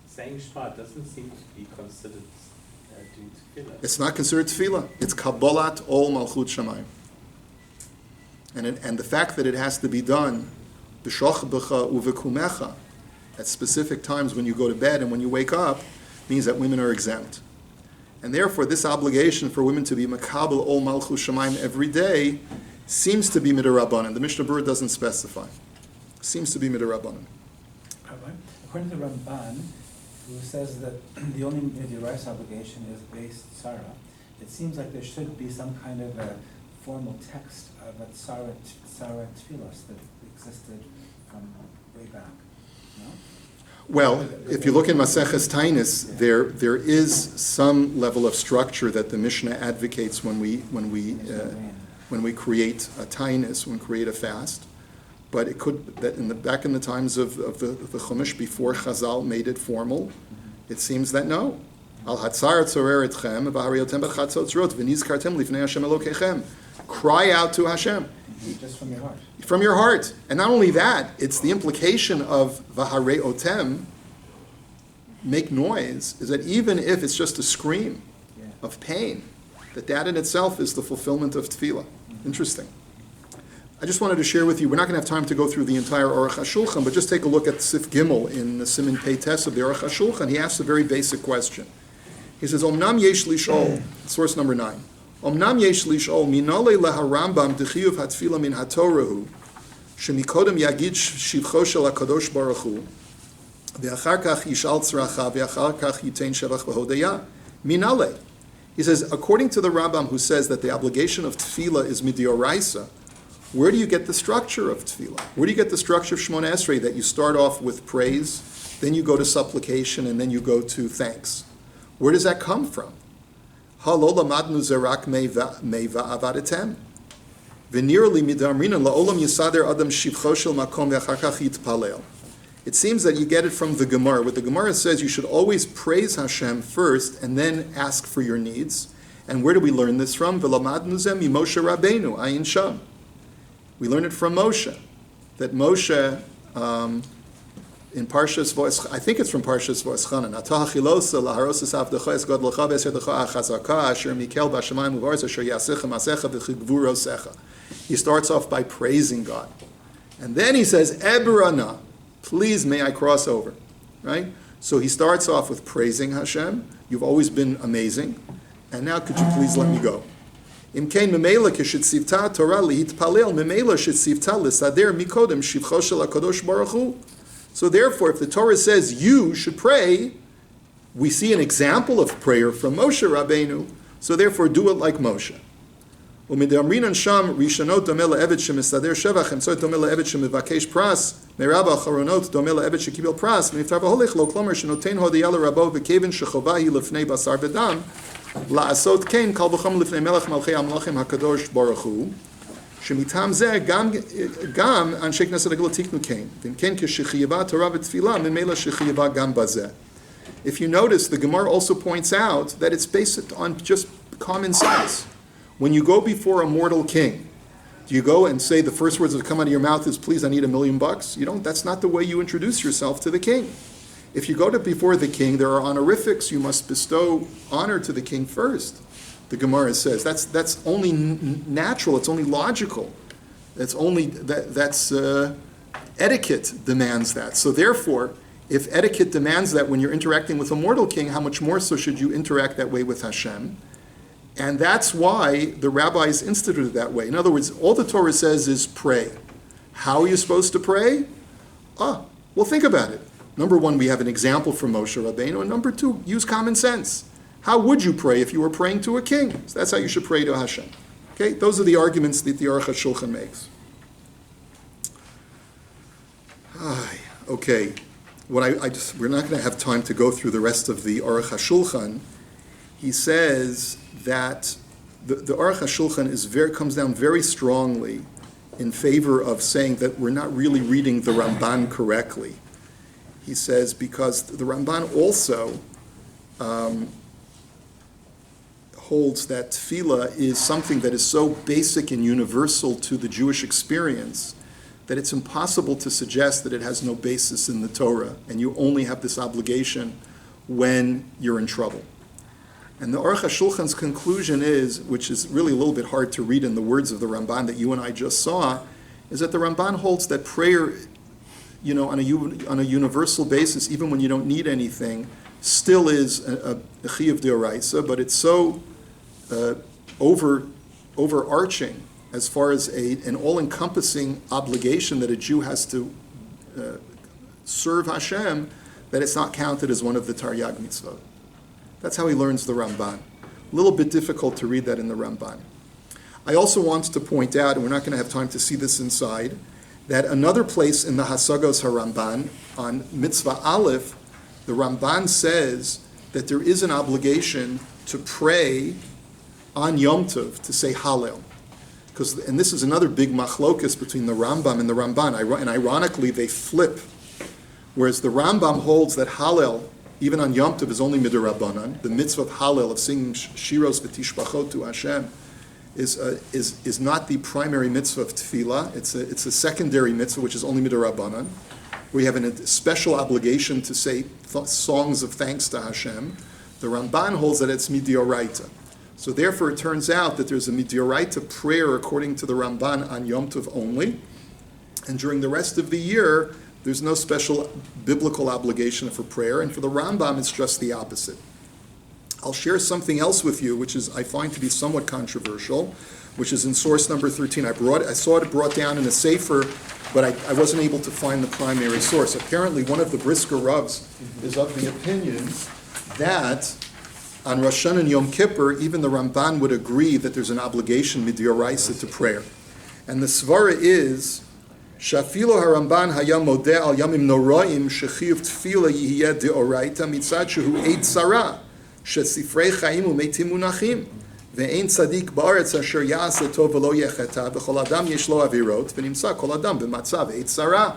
Saying Shema doesn't seem to be considered doing tefillah. It's not considered tefillah. It's kabbalat ol malchut shamayim. And the fact that it has to be done b'shochbecha uvekumecha at specific times when you go to bed and when you wake up means that women are exempt. And therefore, this obligation for women to be makabel ol malchut shamayim every day seems to be midrabanan. The Mishnah Berurah doesn't specify. Seems to be midrabanan. Rabbi, according to Ramban, who says that the only Midirais obligation is based Tzara, it seems like there should be some kind of a formal text of a Tzara Tfilos that existed from way back. No? Well, if you look in Maseches Tainis, there is some level of structure that the Mishnah advocates when we create a Tainis, when we create a fast. But it could that back in the times of the Chumash before Chazal made it formal, it seems that no. Al hatzar tzorer etchem v'hariotem b'chatzot zrot v'nizkartem lifnei Hashem Elokechem. Cry out to Hashem. Just from your heart. From your heart. And not only that, it's the implication of v'hareotem, make noise, is that even if it's just a scream of pain, that in itself is the fulfillment of tefillah. Interesting. I just wanted to share with you, we're not going to have time to go through the entire Aruch HaShulchan, but just take a look at Sif Gimel in the Siman Pei Tes of the Aruch HaShulchan. He asks a very basic question. He says, Omnam yesh lishol, source number 9. Omnam yesh lishol, minole leharambam d'chiyuv hatfila min hatorahu, shemikodem yagid shivcho shel HaKadosh Baruch Hu, ve'achar kach yishal tzracha, ve'achar kach yitein shevach v'hodaya. Minale. He says, according to the Rambam who says that the obligation of tefillah is midioraisa, where do you get the structure of tefillah? Where do you get the structure of Shemona Esrei that you start off with praise, then you go to supplication, and then you go to thanks? Where does that come from? Halola madnu zerak meva avadetem. V'nirli midamrinan la'olam yisader adam shivcho shel makom ve'achar kach yitpalel. It seems that you get it from the Gemara. What the Gemara says, you should always praise Hashem first and then ask for your needs. And where do we learn this from? V'lamadnu zeh mi Moshe Rabbeinu ayin sham. We learn it from Moshe, that Moshe, in Parshas V'Eschanan, I think it's from Parshas V'Eschanan, Atah chilosa laharosas avdecha es godlecha v'eserdecha achazaka asher mikel b'shamayim u'varetz asher yasecha masecha v'chigvurosecha. He starts off by praising God. And then he says, Eberana, please may I cross over, right? So he starts off with praising Hashem, you've always been amazing, and now could you please let me go? Imkein memela kishitsivta Torah lihitpalel memela shitsivta lisader mikodem shivcho shel HaKadosh Baruch Hu. So therefore, if the Torah says you should pray, we see an example of prayer from Moshe Rabbeinu. So therefore, do it like Moshe. Umidamrinan sham rishanot domeh le'eved shemisader shevach emsot domeh le'eved shemivakesh pras merab acharonot domeh le'eved shekibel pras v'niftar v'holech lo klomer shenotein hodiyah l'rabo v'keven shechovahi lefnei basar v'dam. La'asot kein kal v'chom lifnei melech malchei amlachim hakadosh baruch hu shemitam zeh gam anshe knesset hagdolah tiknu kein v'imkein k'shechiyava Torah v'tfilah memela shechiyava gam bazeh. If you notice, the Gemara also points out that it's based on just common sense. When you go before a mortal king, do you go and say the first words that come out of your mouth is, please, I need $1 million? You don't. That's not the way you introduce yourself to the king. If you go to before the king, there are honorifics. You must bestow honor to the king first. The Gemara says that's only natural. It's only logical. That's etiquette demands that. So therefore, if etiquette demands that when you're interacting with a mortal king, how much more so should you interact that way with Hashem? And that's why the rabbis instituted it that way. In other words, all the Torah says is pray. How are you supposed to pray? Well, think about it. Number one, we have an example from Moshe Rabbeinu, and number two, use common sense. How would you pray if you were praying to a king? So that's how you should pray to Hashem. Okay, those are the arguments that the Aruch HaShulchan makes. Okay, we're not going to have time to go through the rest of the Aruch HaShulchan. He says that the Aruch HaShulchan comes down very strongly in favor of saying that we're not really reading the Ramban correctly. He says because the Ramban also holds that tefillah is something that is so basic and universal to the Jewish experience that it's impossible to suggest that it has no basis in the Torah, and you only have this obligation when you're in trouble. And the Aruch HaShulchan's conclusion is, which is really a little bit hard to read in the words of the Ramban that you and I just saw, is that the Ramban holds that prayer, on a universal basis, even when you don't need anything, still is a chiyuv d'oraisa, but it's so overarching as far as an all-encompassing obligation that a Jew has to serve Hashem, that it's not counted as one of the Taryag mitzvot. That's how he learns the Ramban. A little bit difficult to read that in the Ramban. I also want to point out, and we're not going to have time to see this inside, that another place in the Hasagos HaRamban, on Mitzvah Aleph, the Ramban says that there is an obligation to pray on Yom Tov, to say Hallel. And this is another big machlokus between the Rambam and the Ramban, and ironically they flip. Whereas the Rambam holds that Hallel, even on Yom Tov, is only midrabanan. The mitzvah of Hallel, of singing shiros v'tishbachot to Hashem, is not the primary mitzvah of tefillah. It's a secondary mitzvah, which is only midrabanan. We have a special obligation to say songs of thanks to Hashem. The Ramban holds that it's midioraita. So therefore, it turns out that there's a midioraita prayer according to the Ramban on Yom Tov only, and during the rest of the year, there's no special biblical obligation for prayer, and for the Rambam, it's just the opposite. I'll share something else with you, which I find to be somewhat controversial, which is in source number 13. I saw it brought down in a sefer, but I wasn't able to find the primary source. Apparently, one of the Brisker Ravs is of the opinion that on Rosh Hashanah and Yom Kippur, even the Ramban would agree that there's an obligation midioraisa to prayer. And the svara is, Shafilo haRamban hayam modeh al yamim noraim shechiyuv tefillah yihiyeh deoraita mitzad shehu eid tzara shesifrei chaim umeitim munachim ve'ein tzadik ba'aretz asher ya'aseh tov v'lo yecheta v'chol adam yesh lo avirot v'nimsa kol adam b'matzav eid tzara.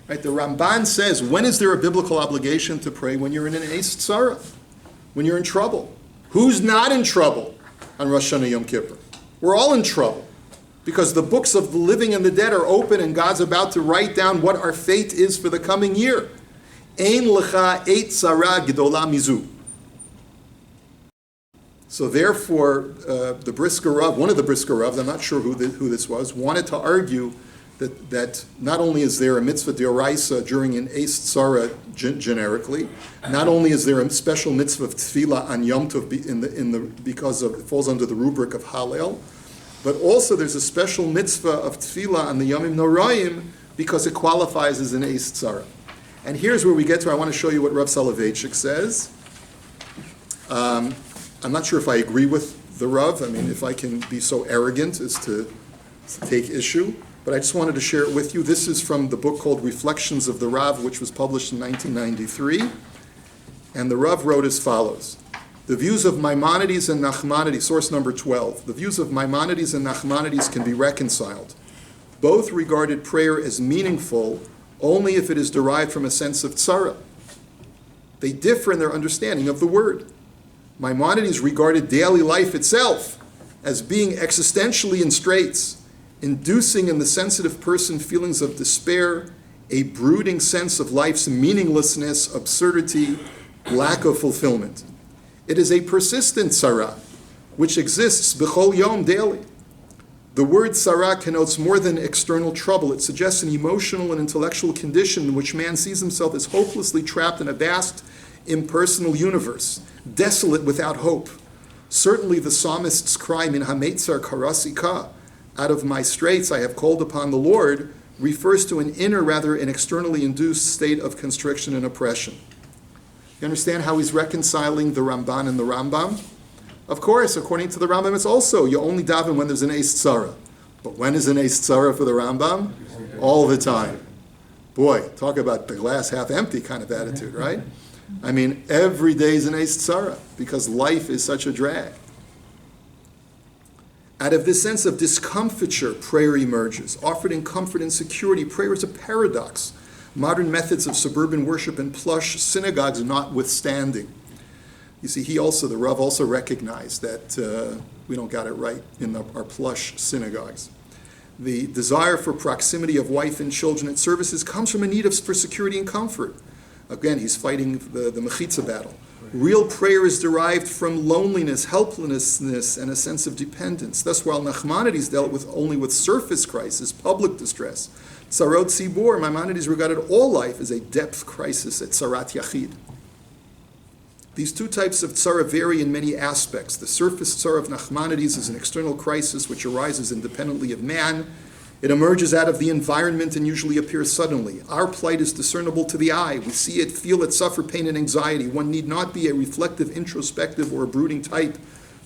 Right? The Ramban says, when is there a biblical obligation to pray? When you're in an eid tzara, when you're in trouble. Who's not in trouble on Rosh Hashanah Yom Kippur? We're all in trouble, because the books of the living and the dead are open, and God's about to write down what our fate is for the coming year. Ein lecha eit tzara gedola mizu. So therefore, the Brisker Rav, one of the Brisker Ravs, I'm not sure who this was, wanted to argue that not only is there a mitzvah d'oraisa during an eis tzara generically, not only is there a special mitzvah of tefillah on Yom Tov because it falls under the rubric of Hallel, but also there's a special mitzvah of tefillah on the Yomim Noraim because it qualifies as an eis tzara. And here's where we get to, I want to show you what Rav Soloveitchik says. I'm not sure if I agree with the Rav. I mean, if I can be so arrogant as to take issue. But I just wanted to share it with you. This is from the book called Reflections of the Rav, which was published in 1993. And the Rav wrote as follows. The views of Maimonides and Nachmanides, source number 12, the views of Maimonides and Nachmanides can be reconciled. Both regarded prayer as meaningful only if it is derived from a sense of tzara. They differ in their understanding of the word. Maimonides regarded daily life itself as being existentially in straits, inducing in the sensitive person feelings of despair, a brooding sense of life's meaninglessness, absurdity, lack of fulfillment. It is a persistent tzara, which exists b'chol yom daily. The word tzara connotes more than external trouble. It suggests an emotional and intellectual condition in which man sees himself as hopelessly trapped in a vast, impersonal universe, desolate without hope. Certainly the psalmist's cry, min hametzar karasika, out of my straits I have called upon the Lord, refers to an inner, rather an externally induced state of constriction and oppression. You understand how he's reconciling the Ramban and the Rambam? Of course, according to the Rambam, it's also, you only daven when there's an eis tzara. But when is an eis tzara for the Rambam? All the time. Boy, talk about the glass half empty kind of attitude, right? I mean, every day is an eis tzara, because life is such a drag. Out of this sense of discomfiture, prayer emerges. Offered in comfort and security, prayer is a paradox. Modern methods of suburban worship and plush synagogues notwithstanding. You see, the Rav also recognized that we don't got it right in our plush synagogues. The desire for proximity of wife and children at services comes from a need for security and comfort. Again, he's fighting the mechitza battle. Real prayer is derived from loneliness, helplessness, and a sense of dependence. Thus, while Nachmanides dealt only with surface crisis, public distress, Tzarot Tzibor, Maimonides regarded all life as a depth crisis at Tzarat Yachid. These two types of tzara vary in many aspects. The surface tzara of Nachmanides is an external crisis which arises independently of man. It emerges out of the environment and usually appears suddenly. Our plight is discernible to the eye. We see it, feel it, suffer pain and anxiety. One need not be a reflective, introspective, or a brooding type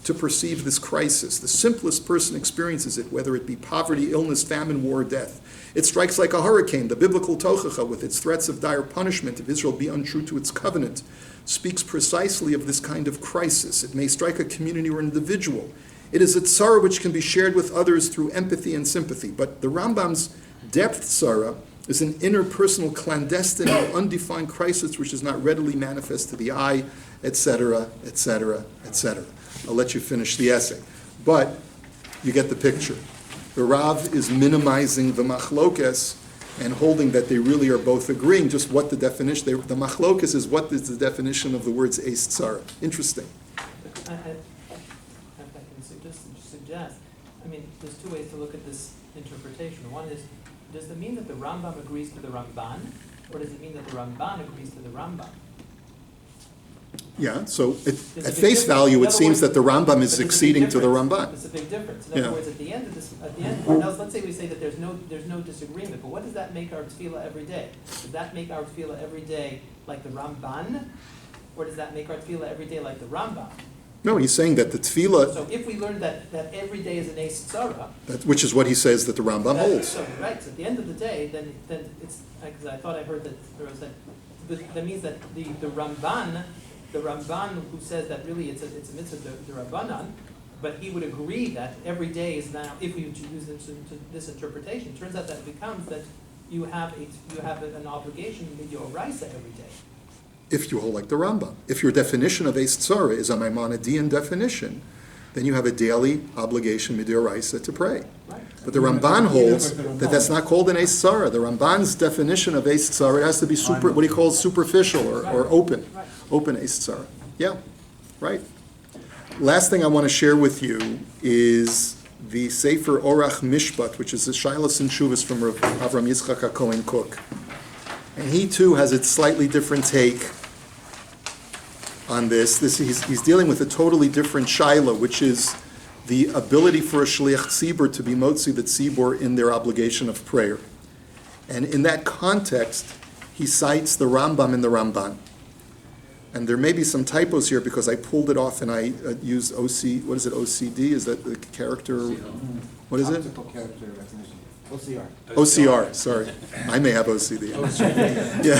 to perceive this crisis. The simplest person experiences it, whether it be poverty, illness, famine, war, or death. It strikes like a hurricane. The biblical Tochacha, with its threats of dire punishment if Israel be untrue to its covenant, speaks precisely of this kind of crisis. It may strike a community or an individual. It is a tzara which can be shared with others through empathy and sympathy. But the Rambam's depth tzara is an interpersonal, clandestine, or undefined crisis which is not readily manifest to the eye, etc., etc., etc. I'll let you finish the essay. But you get the picture. The Rav is minimizing the machlokes and holding that they really are both agreeing just what the definition, the machlokes is what is the definition of the words eis tzara. Interesting. If I can suggest, I mean, there's two ways to look at this interpretation. One is, does it mean that the Rambam agrees to the Ramban, or does it mean that the Ramban agrees to the Rambam? Yeah, so at There's a face big value, it difference. seems that the Rambam is But there's a big succeeding to the difference. Ramban. It's a big difference. In Yeah. other words, at the end, now let's say we say that there's no disagreement, but what does that make our tefillah every day? Does that make our tefillah every day like the Ramban, or does that make our tefillah every day like the Rambam? No, he's saying that the tefillah, So if we learn that every day is an eis tzara, which is what he says that the Rambam holds. so, right, so at the end of the day, then it's, because I thought I heard that there was that means that the Ramban who says that really it's a mitzvah the Rabbanan, but he would agree that every day is now, if we use this interpretation, it turns out that it becomes that you have an obligation midoraisa every day. If you hold like the Rambam. If your definition of eis tzara is a Maimonidean definition, then you have a daily obligation midoraisa to pray. Right. But the Ramban holds that that's not called an eis tzara. The Ramban's definition of eis tzara has to be what he calls superficial or open. Right. Open eis tzara. Yeah, right. Last thing I want to share with you is the Sefer Orach Mishpat, which is the Shilas and Shuvas from Avram Yitzchak HaKohen Cook. And he too has a slightly different take on this. He's dealing with a totally different shaila, which is the ability for a shliach tzibur to be motzi the tzibur in their obligation of prayer. And in that context, he cites the Rambam and the Ramban. And there may be some typos here because I pulled it off and I used OCD? Is that the character? What is it? Optical character recognition. OCR. OCR, sorry. I may have OCD. Yeah.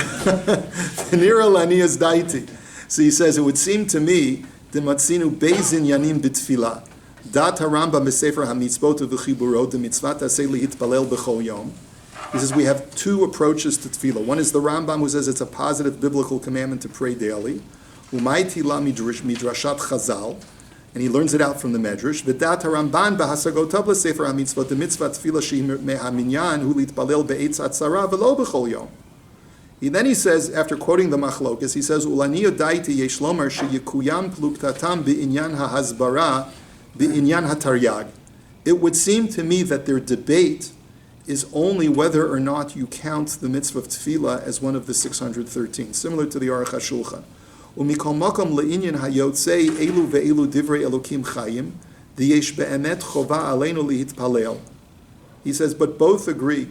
Nira lanias daiti. So he says, it would seem to me, dematzinu beizin yanim b'tfilah. Dat harambam b'sefer hamitzvot v'chiburot mitzvat aseh lihitpalel b'chol yom. He says we have two approaches to tefillah. One is the Rambam, who says it's a positive biblical commandment to pray daily. Umayti la midrashat chazal. And he learns it out from the Medrash. V'dat haRamban b'hasagotav l'sefer hamitzvot the mitzvah tefillah she mehaminyan hu litpalel be'etz atzara v'lo b'chol yom. Then he says, after quoting the Machlokas, he says, Ulani yodaiti yesh lomar sheyikuyam pluktatam bi'inyan ha'hazbara bi'inyan ha'taryag. It would seem to me that their debate is only whether or not you count the mitzvah of tefillah as one of the 613, similar to the Aruch HaShulchan. ומכל מקום לעניין היוצא אילו ואילו דברי אלוקים חיים, ויש באמת חובה עלינו להתפלל. He says, but both agree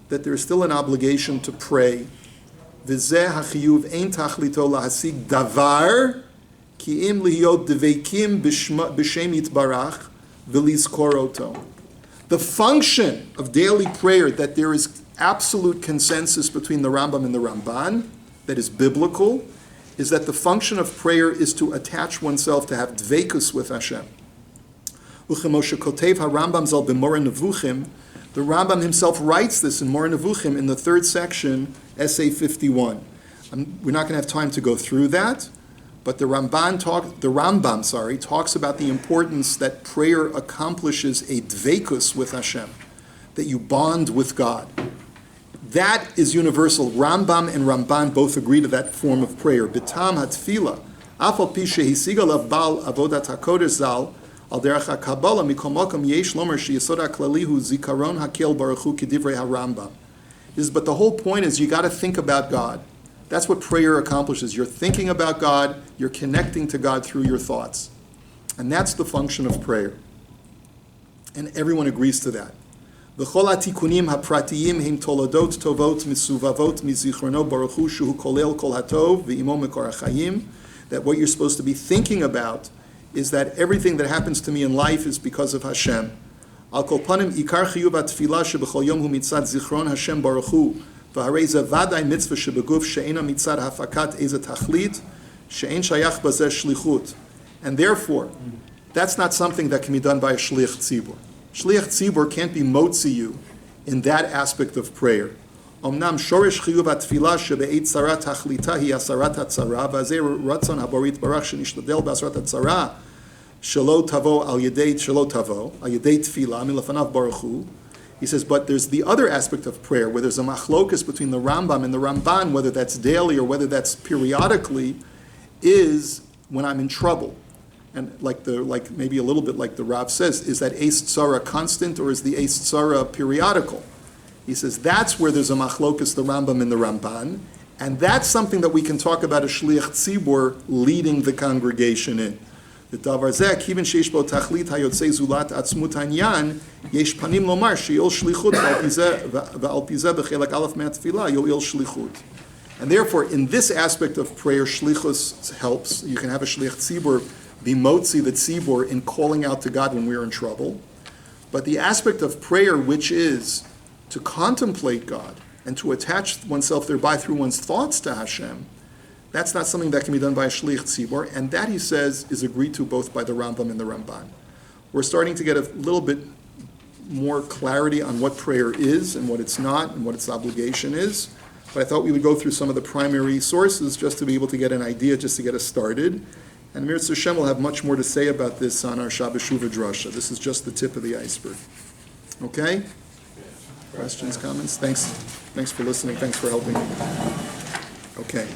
that there is still an obligation to pray. וזה החיוב אין תכליתו להשיג דבר, כי אם להיות דבקים בשם יתברך ולזכור אותו. The function of daily prayer, that there is absolute consensus between the Rambam and the Ramban, that is biblical, is that the function of prayer is to attach oneself, to have dvekus with Hashem. Uchemoshe kotev HaRambam zal b'Moreh Nevuchim, the Rambam himself writes this in Moreh Nevuchim in the third section, Essay 51. We're not going to have time to go through that, but the Rambam talks about the importance that prayer accomplishes a dvekus with Hashem, that you bond with God. That is universal. Rambam and Ramban both agree to that form of prayer. B'tam hatfila, afal pi shehisiga lav bal avodat hakodesh zal, al derech hakabbalah mikol makom yesh lomer sheyesod haklali hu zikaron hakel baruch hu kedivrei harambam. But the whole point is you got to think about God. That's what prayer accomplishes. You're thinking about God, you're connecting to God through your thoughts. And that's the function of prayer. And everyone agrees to that. V'chol hatikunim hapratiyim hem toledot tovot misuvavot mizichrono baruch hu shehu kolel kol hatov v'imo mekor hachayim, that what you're supposed to be thinking about is that everything that happens to me in life is because of Hashem. Al kol panim ikar chiyuv hatfilah shebechol yom hu mitzad zichron Hashem baruch hu v'harei ze vaday mitzvah shebeguf she'ena mitzad hafakat eze tachlit she'en shayach bazeh shlichut. And therefore, that's not something that can be done by a shliach tzibur. Shliach tzibur can't be motzi you in that aspect of prayer. Omnam shoresh chiyuv hatfilah shebe'et tzara tachlita hi asarat hatzara v'azeh ratzon haborit barach shenishtadel b'asarat hatzara shelo tavo al yedei tefillah milafanav baruch hu. He says, but there's the other aspect of prayer where there's a machlokus between the Rambam and the Ramban, whether that's daily or whether that's periodically, is when I'm in trouble. And like maybe a little bit like the Rav says, is that Eis Tzara constant or is the Eis Tzara periodical? He says that's where there's a machlokus, the Rambam and the Ramban, and that's something that we can talk about a shliach tzibur leading the congregation in. The davar zeh kiven sheish bo tachlit hayotzei zulat atzmut hanyan yesh panim lomar she'il shlichut v'al pizeh b'chelak aleph me'atfilah yo'il shlichut. And therefore, in this aspect of prayer, shlichus helps. You can have a shliach tzibur be motzi the tzibur in calling out to God when we're in trouble. But the aspect of prayer, which is to contemplate God and to attach oneself thereby through one's thoughts to Hashem, that's not something that can be done by a shliach tzibur, and that, he says, is agreed to both by the Rambam and the Ramban. We're starting to get a little bit more clarity on what prayer is and what it's not and what its obligation is, but I thought we would go through some of the primary sources just to be able to get an idea, just to get us started. And Mir Hashem will have much more to say about this on our Shabbos Shuvah Drasha. This is just the tip of the iceberg. Okay? Questions, comments? Thanks for listening. Thanks for helping me. Okay.